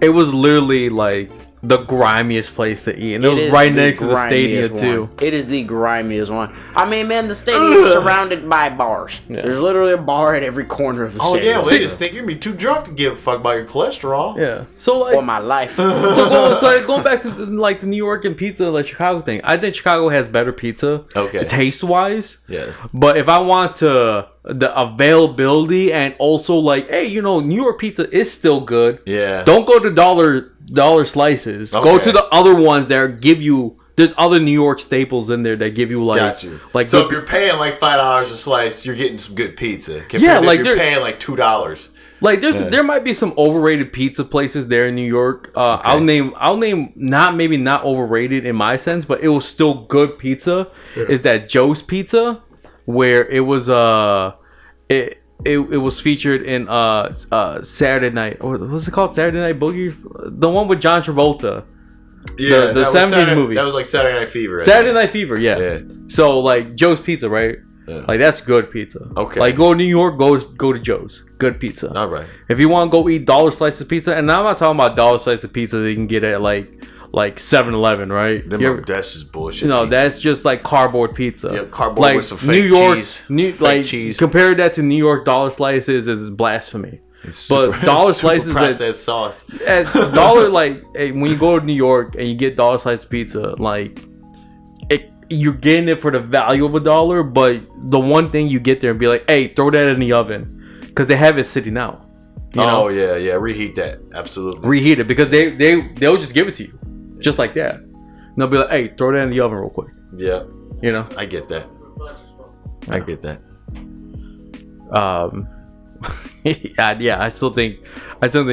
S1: literally like the grimiest place to eat, and it was right next to the stadium too.
S3: It is the grimiest one. I mean, man, the stadium is surrounded by bars. Yeah. There's literally a bar at every corner of the stadium.
S2: Oh yeah, well, they just think you're gonna be too drunk to give a fuck about your cholesterol.
S1: Yeah. So like,
S3: or my life.
S1: so going back to the New York and pizza, like Chicago thing. I think Chicago has better pizza.
S2: Okay.
S1: Taste wise.
S2: Yes.
S1: But if I want the availability and also like, hey, New York pizza is still good.
S2: Yeah.
S1: Don't go to dollar slices.
S2: Okay.
S1: Go to the other ones that give you. There's other New York staples in there that give you like.
S2: Got you.
S1: Like
S2: so if you're paying like $5 a slice, you're getting some good pizza.
S1: Yeah, like
S2: you're paying like $2.
S1: Like there might be some overrated pizza places there in New York. Okay. I'll name not overrated in my sense, but it was still good pizza. Yeah. Is that Joe's Pizza, where it was it was featured in Saturday Night, or what's it called, Saturday Night Boogies, the one with John Travolta.
S2: Yeah,
S1: the 70s movie.
S2: That was like Saturday Night Fever.
S1: Saturday Night Fever, yeah. So like Joe's Pizza, right? Yeah. Like that's good pizza. Okay. Like go to New York, go to Joe's. Good pizza.
S2: All right.
S1: If you want to go eat dollar slices of pizza, and I'm not talking about dollar slices of pizza that you can get at like 7-Eleven, right?
S2: That's just bullshit.
S1: No, that's just like cardboard pizza.
S2: Yeah, cardboard
S1: like
S2: with some fake cheese.
S1: Fake
S2: cheese.
S1: Compare that to New York dollar slices is blasphemy.
S2: But
S1: dollar slices
S2: processed sauce.
S1: At dollar, like when you go to New York and you get dollar slice pizza, like you're getting it for the value of $1, but the one thing you get there and be like, hey, throw that in the oven, because they have it sitting out.
S2: Oh yeah, reheat that. Absolutely.
S1: Reheat it, because they'll just give it to you, just like that. And they'll be like, hey, throw that in the oven real quick.
S2: Yeah.
S1: I
S2: get that. I get that.
S1: I still think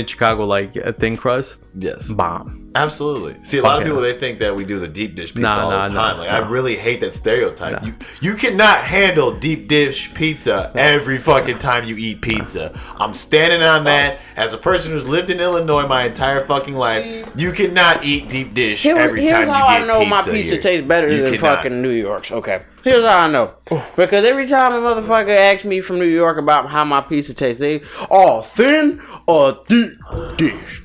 S1: Chicago, like a thin crust.
S2: Yes.
S1: Bomb.
S2: Absolutely. See, a lot of people, they think that we do the deep dish pizza all the time. I really hate that stereotype. You cannot handle deep dish pizza every fucking time you eat pizza. I'm standing on that. As a person who's lived in Illinois my entire fucking life, you cannot eat deep dish every time you get pizza.
S3: Here's how I know my pizza tastes better than fucking New York's. Okay. Here's how I know. Because every time a motherfucker asks me from New York about how my pizza tastes, they thin or deep dish.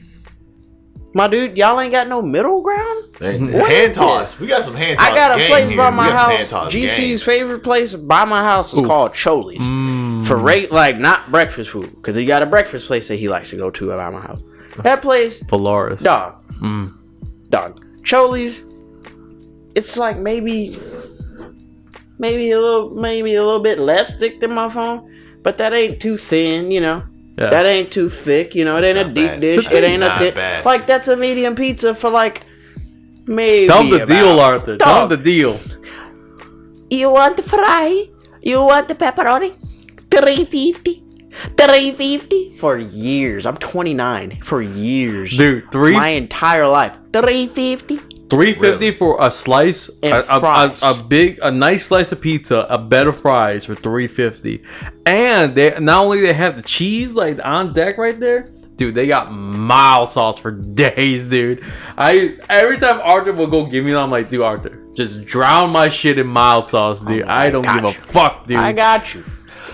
S3: My dude, y'all ain't got no middle ground?
S2: Hand toss. We got some hand toss.
S3: I got a place by my house.
S2: GC's
S3: favorite place by my house is called Choli's. For not breakfast food. Because he got a breakfast place that he likes to go to by my house. That place.
S1: Polaris.
S3: Dog. Choli's. It's like maybe a little bit less thick than my phone. But that ain't too thin, Yeah. That ain't too thick, it ain't a deep dish. It ain't a thick. Like, that's a medium pizza for like Maybe.
S1: Tell him the
S3: about-
S1: deal, Arthur. Tell him
S3: Dog.
S1: the deal.
S4: You want the fry? You want the pepperoni? $3.50. $3.50.
S3: For years. I'm 29. For years.
S1: Dude,
S3: My entire life. $3.50.
S1: $3.50 for a slice,
S3: And fries.
S1: a nice slice of pizza, a bed of fries for $3.50, and they not only they have the cheese like on deck right there, dude. They got mild sauce for days, dude. Every time Arthur will go give me that, I'm like, dude, Arthur, just drown my shit in mild sauce, dude. I don't give a fuck, dude.
S3: I got you.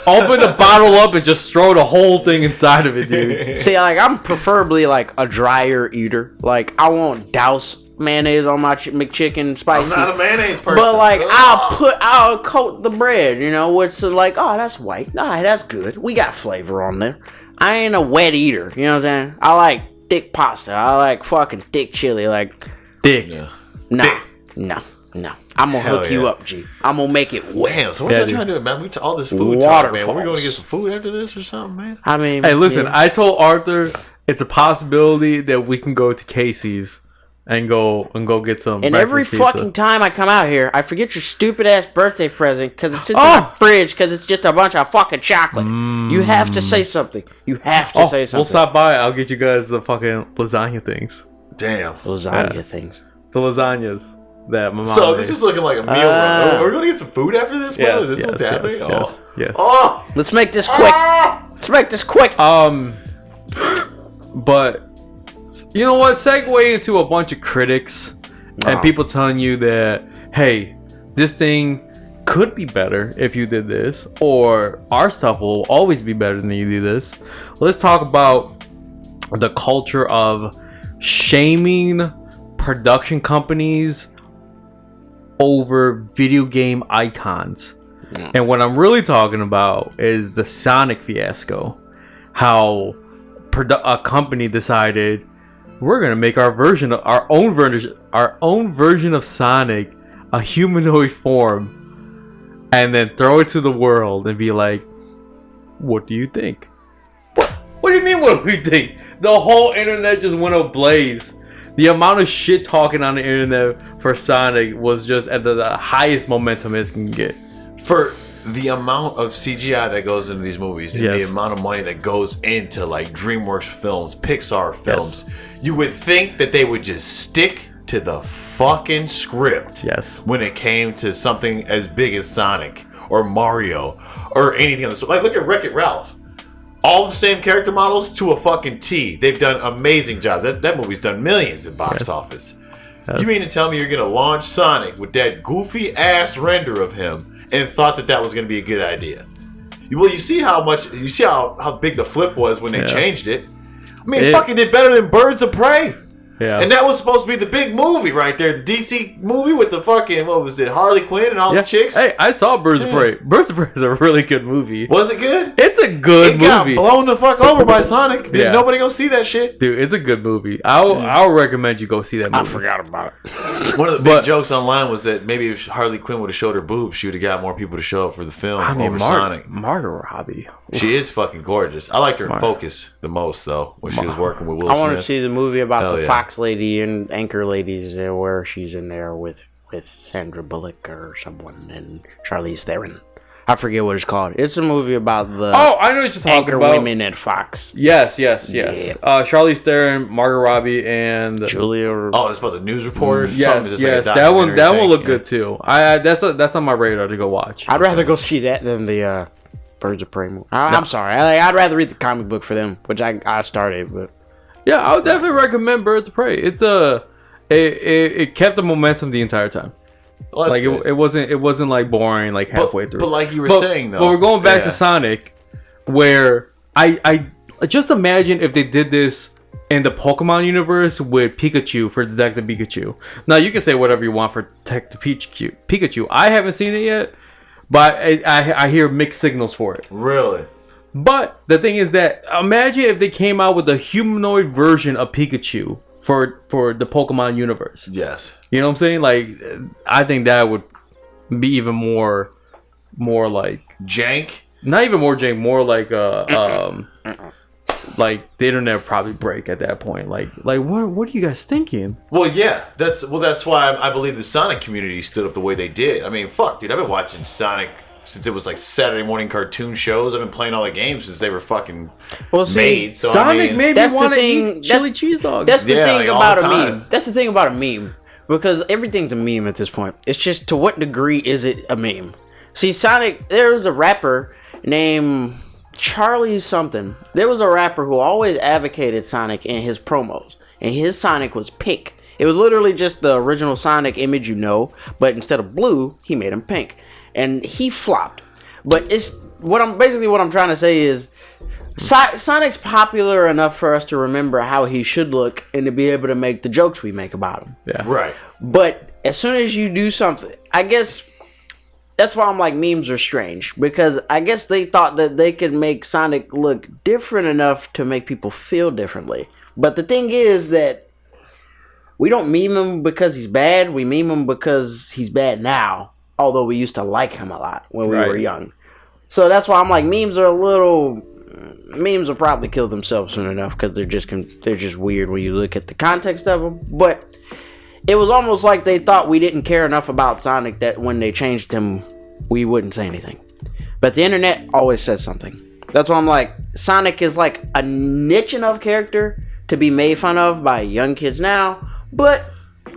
S1: Open the bottle up and just throw the whole thing inside of it, dude.
S3: See, like, I'm preferably like a drier eater. Like, I won't douse mayonnaise on my McChicken spicy.
S2: I'm not a mayonnaise person.
S3: But like, I'll coat the bread, you know, with some like, oh, that's white. Nah, that's good. We got flavor on there. I ain't a wet eater, you know what I'm saying? I like thick pasta. I like fucking thick chili. Like,
S1: Dick.
S2: Yeah.
S3: no. I'm gonna
S2: Hell
S3: hook you
S2: yeah.
S3: up, G. I'm gonna make it wet.
S2: Damn, so what
S1: Yeah,
S2: y'all
S1: dude.
S2: trying to do, man? We all this food talk, man. We're going to
S3: Waterfalls.
S2: get some food after this or something, man.
S3: I mean,
S1: Hey, listen,
S3: yeah.
S1: I told Arthur it's a possibility that we can go to Casey's and go get some.
S3: And every
S1: breakfast pizza.
S3: fucking time I come out here, I forget your stupid ass birthday present because it sits in
S1: Oh!
S3: my fridge because it's just a bunch of fucking chocolate. You have to say something. You have to say something.
S1: We'll stop by. I'll get you guys the fucking lasagna things.
S2: Damn.
S3: Lasagna
S1: Yeah.
S3: things.
S1: The lasagnas that my mom
S2: So
S1: made.
S2: this is looking like a meal run. Are we going to get some food after this, bro?
S1: yes,
S2: Is this what's
S1: yes,
S2: happening?
S1: yes, yes.
S2: Oh.
S3: Let's make this quick. Let's make this quick.
S1: But you know what? Segue into a bunch of critics and people telling you that, hey, this thing could be better if you did this, or our stuff will always be better than you do this. Let's talk about the culture of shaming production companies over video game icons. And what I'm really talking about is the Sonic fiasco. How a company decided we're gonna make our own version of Sonic a humanoid form, and then throw it to the world and be like, "What do you think?" What do you mean? What do we think? The whole internet just went ablaze. The amount of shit talking on the internet for Sonic was just at the highest momentum it can get.
S2: For the amount of CGI that goes into these movies and the
S1: Yes.
S2: amount of money that goes into like DreamWorks films, Pixar films, you would think that they would just stick to the fucking script.
S1: Yes.
S2: When it came to something as big as Sonic or Mario or anything else. Like, look at Wreck-It Ralph. All the same character models to a fucking T. They've done amazing jobs. That movie's done millions in box
S1: Yes.
S2: office.
S1: Yes.
S2: You mean to tell me you're going to launch Sonic with that goofy ass render of him and thought that was going to be a good idea? Well, you see how big the flip was when they changed it. I mean, it fucking did better than Birds of Prey.
S1: Yeah.
S2: And that was supposed to be the big movie right there. The DC movie with the fucking, what was it, Harley Quinn and all the chicks?
S1: Hey, I saw Birds of Prey. Birds of Prey is a really good movie.
S2: Was it good?
S1: It's a good
S2: It got
S1: movie.
S2: blown the fuck over by Sonic. Did
S1: Yeah.
S2: nobody go see that shit?
S1: Dude, it's a good movie. I'll recommend you go see that movie.
S3: I forgot about it.
S2: One of the big jokes online was that maybe if Harley Quinn would have showed her boobs, she would have got more people to show up for the film over Sonic.
S1: Margot Robbie.
S2: She is fucking gorgeous. I liked her in Focus the most, though, when she was working with Will
S3: I
S2: Smith.
S3: want to see the movie about
S2: Hell
S3: the
S2: yeah.
S3: Fox lady and Anchor ladies, where she's in there with Sandra Bullock or someone and Charlize Theron. I forget what it's called. It's a movie about the
S1: Oh, I know what you're talking
S3: anchor
S1: about.
S3: women at Fox.
S1: Yes.
S3: Yeah.
S1: Charlize Theron, Margot Robbie, and
S3: Julia.
S2: Oh, it's about the news reporters.
S1: yes,
S2: Something, just like a
S1: that one
S2: documentary
S1: will look
S2: thing.
S1: good too. That's on my radar to go watch.
S3: I'd rather go see that than the Birds of Prey movie. I'm sorry. I'd rather read the comic book for them, which I started, but
S1: Yeah, I would definitely recommend Birds of Prey. It's it kept the momentum the entire time.
S2: Well, that's
S1: Like
S2: good.
S1: it wasn't like boring like halfway through.
S2: But like you were
S1: But-
S2: saying, though.
S1: But we're going back
S2: Yeah.
S1: to Sonic, where I just imagine if they did this in the Pokemon universe with Pikachu for Detective Pikachu. Now you can say whatever you want for Detective Pikachu. I haven't seen it yet, but I hear mixed signals for it.
S2: Really?
S1: But the thing is that imagine if they came out with a humanoid version of Pikachu for the Pokemon universe.
S2: Yes.
S1: You know what I'm saying? Like, I think that would be even more like,
S2: Jank?
S1: not even more jank, more like like the internet probably break at that point. Like what are you guys thinking?
S2: Well, yeah, that's why I believe the Sonic community stood up the way they did. I mean, fuck, dude, I've been watching Sonic since it was like Saturday morning cartoon shows. I've been playing all the games since they were fucking made. So
S1: Sonic made me want to
S3: thing-
S1: eat chili cheese dogs.
S3: That's the thing
S2: like, all
S3: about
S2: the
S3: a
S2: time.
S3: meme. That's the thing about a meme. Because everything's a meme at this point. It's just to what degree is it a meme? See, Sonic, there was a rapper named Charlie something. There was a rapper who always advocated Sonic in his promos. And his Sonic was pink. It was literally just the original Sonic image, but instead of blue, he made him pink. And he flopped. But what I'm trying to say is Sonic's popular enough for us to remember how he should look and to be able to make the jokes we make about him.
S1: Yeah.
S2: Right.
S3: But as soon as you do something, I guess that's why I'm like, memes are strange, because I guess they thought that they could make Sonic look different enough to make people feel differently. But the thing is that we don't meme him because he's bad. We meme him because he's bad now. Although we used to like him a lot when we were young. So that's why I'm like, memes will probably kill themselves soon enough because they're just weird when you look at the context of them. But it was almost like they thought we didn't care enough about Sonic that when they changed him, we wouldn't say anything. But the internet always says something. That's why I'm like, Sonic is like a niche enough character to be made fun of by young kids now, but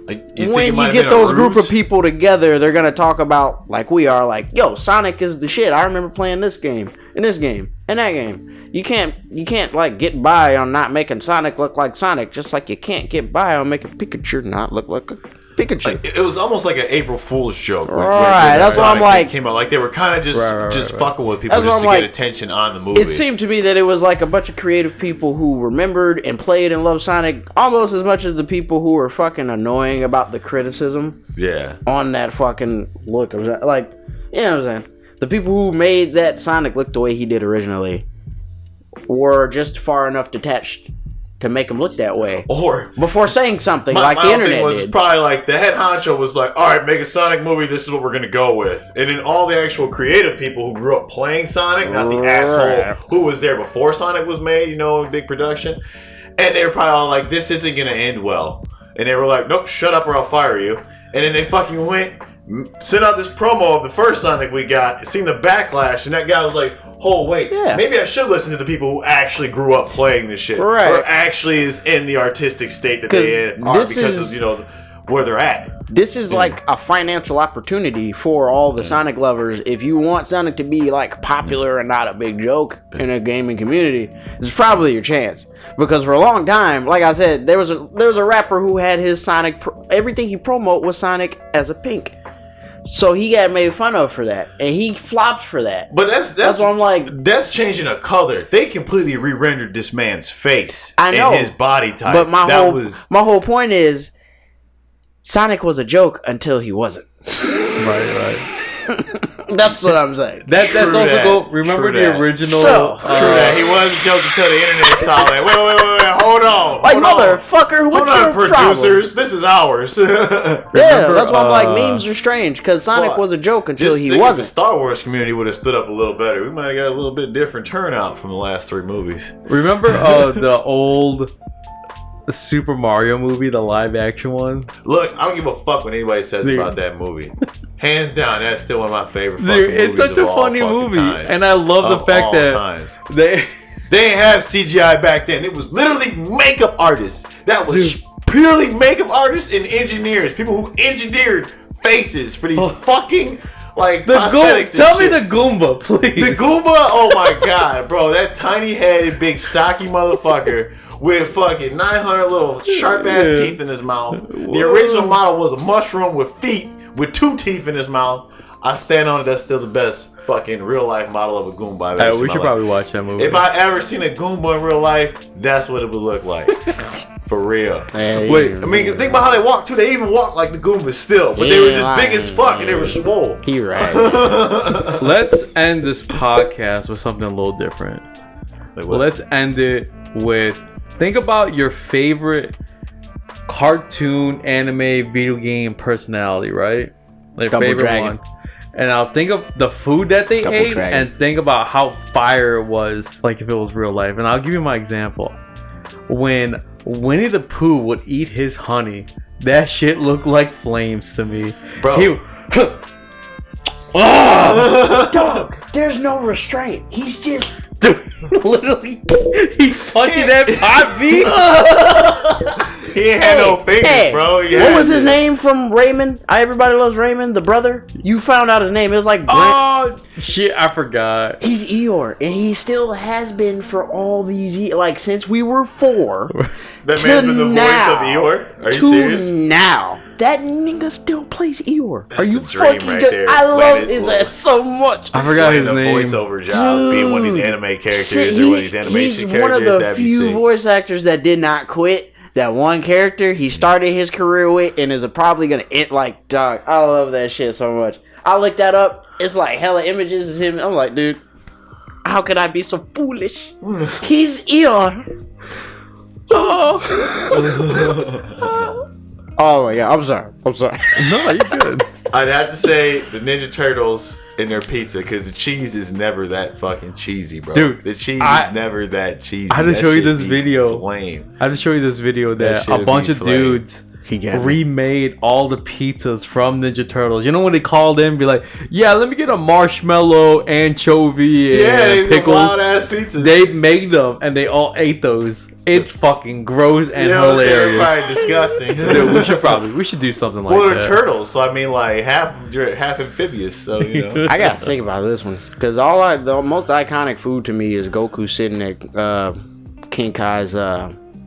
S3: when you get those group of people together, they're gonna talk about, like we are, like, yo, Sonic is the shit. I remember playing this game, and this game, and that game. You can't like get by on not making Sonic look like Sonic, just like you can't get by on making Pikachu not look like a Pikachu.
S2: It was almost like an April Fool's joke.
S3: Right, that's what I'm like.
S2: Came out like they were kind of just fucking with people
S3: That's
S2: just to
S3: like,
S2: get attention on the movie.
S3: It seemed to me that it was like a bunch of creative people who remembered and played and loved Sonic almost as much as the people who were fucking annoying about the criticism.
S2: Yeah.
S3: On that fucking look of like, you know what I'm saying? The people who made that Sonic look the way he did originally were just far enough detached to make him look that way,
S2: or
S3: before saying something
S2: my
S3: the internet
S2: thing was
S3: did.
S2: Probably like the head honcho was like, all right, make a Sonic movie, this is what we're gonna go with. And then all the actual creative people who grew up playing Sonic, not the asshole who was there before Sonic was made, in big production, and they were probably all like, this isn't gonna end well. And they were like, nope, shut up or I'll fire you. And then they fucking went, sent out this promo of the first Sonic we got, seen the backlash, and that guy was like, oh wait, maybe I should listen to the people who actually grew up playing this shit, or actually is in the artistic state that they are because of where they're at.
S3: This is like a financial opportunity for all the Sonic lovers. If you want Sonic to be like popular and not a big joke in a gaming community, this is probably your chance. Because for a long time, like I said, there was a rapper who had his Sonic everything he promoted was Sonic as a pink. So he got made fun of for that, and he flopped for that.
S2: But that's
S3: what I'm like.
S2: That's changing a color. They completely re-rendered this man's face
S3: and
S2: his body type.
S3: But my whole point is, Sonic was a joke until he wasn't.
S1: Right.
S3: That's what I'm saying.
S1: That's also go. Remember the original?
S3: So,
S2: true that he was a joke until the internet saw that. Wait, hold on.
S3: Like, motherfucker, what's your
S2: producers?
S3: problem?
S2: This is ours.
S3: Yeah, that's why I'm like, memes are strange, because Sonic was a joke until he wasn't.
S2: The Star Wars community would have stood up a little better. We might have got a little bit different turnout from the last 3 movies.
S1: Remember the old Super Mario movie, the live action one?
S2: Look, I don't give a fuck what anybody says about that movie. Hands down, that's still one of my favorite fucking movies.
S1: It's such a funny movie, and I love the fact that
S2: they didn't have CGI back then. It was literally makeup artists. That was purely makeup artists and engineers, people who engineered faces for these fucking prosthetics.
S1: Tell me the Goomba, please.
S2: The Goomba, oh my god, bro, that tiny headed, big stocky motherfucker with fucking 900 little sharp ass teeth in his mouth. The original model was a mushroom with feet with 2 teeth in his mouth. I stand on it. That's still the best fucking real life model of a Goomba I've ever seen.
S1: We should probably watch that movie.
S2: If I ever seen a Goomba in real life, that's what it would look like. For real.
S1: Wait,
S2: I mean, think about how they walk too. They even walk like the Goombas still, but they were just big as fuck and they were swole.
S3: You're right.
S1: Let's end this podcast with something a little different. Let's end it with, think about your favorite cartoon, anime, video game personality, right? Like
S3: Double
S1: favorite
S3: Dragon.
S1: one. and I'll think of the food that they
S3: Double
S1: ate
S3: dragon.
S1: and think about how fire it was, like if it was real life. And I'll give you my example. When Winnie the Pooh would eat his honey, that shit looked like flames to me.
S2: Bro.
S1: He,
S3: Dog, there's no restraint. He's just
S1: dude, literally, he's punching that pot beat.
S2: He ain't had no fingers, bro. He
S3: what
S2: had
S3: was his
S2: to-
S3: name from Raymond? Everybody Loves Raymond, the brother. You found out his name. It was like Brent.
S1: Oh shit, I forgot.
S3: He's Eeyore, and he still has been for all these years. Like since we were 4.
S2: That
S3: to
S2: man been the voice
S3: now,
S2: of Eeyore? Are you
S3: to
S2: serious?
S3: now, that nigga still plays Eeyore.
S2: That's
S3: Are you
S2: the dream
S3: fucking?
S2: right there.
S3: I love
S2: When
S3: his
S2: it-
S3: ass so much.
S1: I forgot his
S2: the
S1: name.
S2: voiceover job being one of these anime characters or one of these animation
S3: he's
S2: characters.
S3: one of the
S2: that'd be
S3: few
S2: sick.
S3: voice actors that did not quit. That one character he started his career with and is probably gonna end like dog. I love that shit so much. I looked that up. It's like hella images of him. I'm like, dude, how could I be so foolish? He's Eeyore. Oh my god, I'm sorry.
S1: No, you're good.
S2: I'd have to say the Ninja Turtles in their pizza because the cheese is never that fucking cheesy, bro.
S1: Dude,
S2: the cheese
S1: I-
S2: is never that cheesy.
S1: I had to
S2: That
S1: show you
S2: shit
S1: this
S2: be
S1: video.
S2: Flame.
S1: I had to show you this video that a
S2: shit'd
S1: bunch
S2: be
S1: of
S2: flame.
S1: dudes
S3: He got me.
S1: remade all the pizzas from Ninja Turtles. You know when they called in, be like, "Yeah, let me get a marshmallow, anchovy, and pickles."
S2: wild ass pizzas.
S1: They made them and they all ate those. It's fucking gross and hilarious.
S2: Probably disgusting.
S1: Dude, we should do something like
S2: well, they're
S1: that.
S2: turtles, so I mean, like half amphibious. So you know.
S3: I gotta think about this one because the most iconic food to me is Goku sitting at King Kai's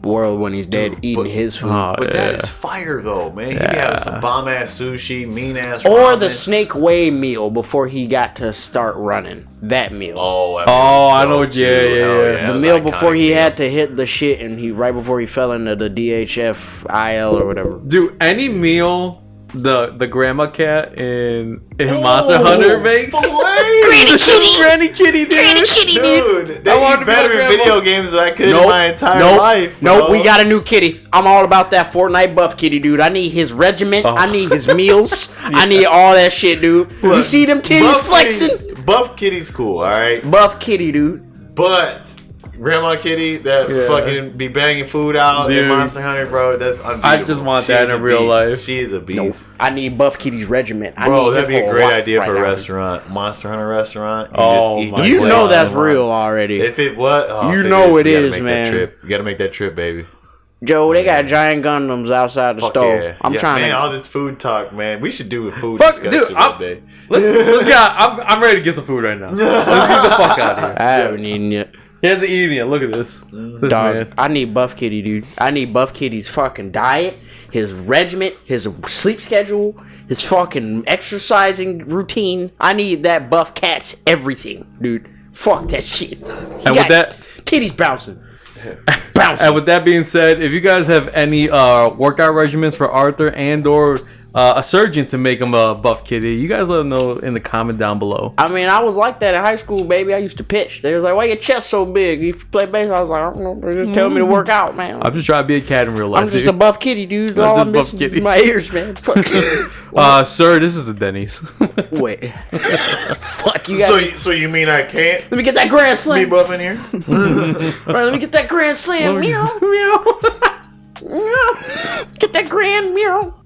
S3: world when he's dead eating his food.
S1: Oh,
S2: But
S1: yeah.
S2: that is fire though, man. He be having some bomb ass sushi, mean ass.
S3: Or the
S2: ramen.
S3: Snake Way meal before he got to start running. That meal.
S2: Oh, that
S1: Oh,
S2: was
S1: I know
S2: dope,
S1: what- yeah,
S2: too.
S1: yeah,
S2: Hell
S1: yeah.
S2: that
S3: The
S2: was
S3: meal
S2: an
S3: before
S2: iconic
S3: he
S2: meal.
S3: had to hit the shit and right before he fell into the DHF IL or whatever.
S1: Dude, any meal the grandma cat in Monster Hunter makes.
S4: Granny Kitty.
S1: Granny Kitty,
S4: Granny
S1: dude.
S4: Kitty, dude.
S2: Dude, they
S1: I wanted to
S2: eat
S1: be
S2: better
S1: like
S2: in
S1: grandma.
S2: video games than I could in my entire life.
S3: Nope,
S2: bro.
S3: we got a new kitty. I'm all about that Fortnite buff kitty, dude. I need his regiment. I need his meals. I need all that shit, dude. You see them titties
S2: Buff
S3: flexing?
S2: Kitty, Buff Kitty's cool, all right.
S3: Buff kitty, dude.
S2: But Grandma Kitty that
S1: Yeah.
S2: fucking be banging food out
S1: Dude.
S2: in Monster Hunter, bro, that's unbeatable.
S1: I just want that
S2: is
S1: in
S2: a
S1: real
S2: beast.
S1: life.
S2: She is a beast.
S3: Nope. I need Buff Kitty's regiment. I
S2: Bro,
S3: need
S2: that'd
S3: his
S2: be a
S3: whole
S2: great
S3: life
S2: idea
S3: right
S2: for a
S3: now.
S2: restaurant. Monster Hunter restaurant. You
S1: Oh
S2: just eat
S1: my
S2: the
S3: You
S1: God.
S3: know
S2: place
S3: that's
S2: you want.
S3: real already.
S2: If it was,
S3: You
S2: if
S3: know it
S2: we gotta
S3: is,
S2: make
S3: man.
S2: That trip. You gotta make that trip, baby.
S3: Joe, they got giant Gundams outside the
S2: Fuck
S3: store.
S2: yeah.
S3: I'm
S2: Yeah,
S3: trying
S2: man,
S3: to.
S2: all this food talk, man. We should do a food
S1: Fuck,
S2: discussion
S1: dude,
S2: one day.
S1: Let's go. I'm ready to get some food right now. Let's get the fuck out of here.
S3: I haven't eaten yet.
S1: He hasn't eaten yet. Look at this. This
S3: Dog,
S1: man.
S3: I need Buff Kitty, dude. I need Buff Kitty's fucking diet, his regiment, his sleep schedule, his fucking exercising routine. I need that Buff Cat's everything, dude. Fuck that shit.
S1: And with that,
S3: titties bouncing. Bouncing.
S1: and with that being said, if you guys have any workout regimens for Arthur and or a surgeon to make him a buff kitty, you guys let him know in the comment down below.
S3: I mean, I was like that in high school, baby. I used to pitch. They was like, "Why your chest so big? You play baseball?" I was like, "I don't know. They're just telling me to work out, man.
S1: I'm just trying to be a cat in real life.
S3: I'm just
S1: dude.
S3: a buff kitty, dude.
S1: Not
S3: All
S1: just
S3: I'm
S1: buff
S3: missing
S1: kitty.
S3: is my ears, man. Fuck.
S1: Sir, this is the Denny's.
S3: Wait. Fuck you guys.
S2: So you mean I can't
S3: Let me get that grand
S2: be
S3: slam.
S2: buff in here?
S3: All right, let me get that grand slam. Meow, meow, meow. Get that grand meow.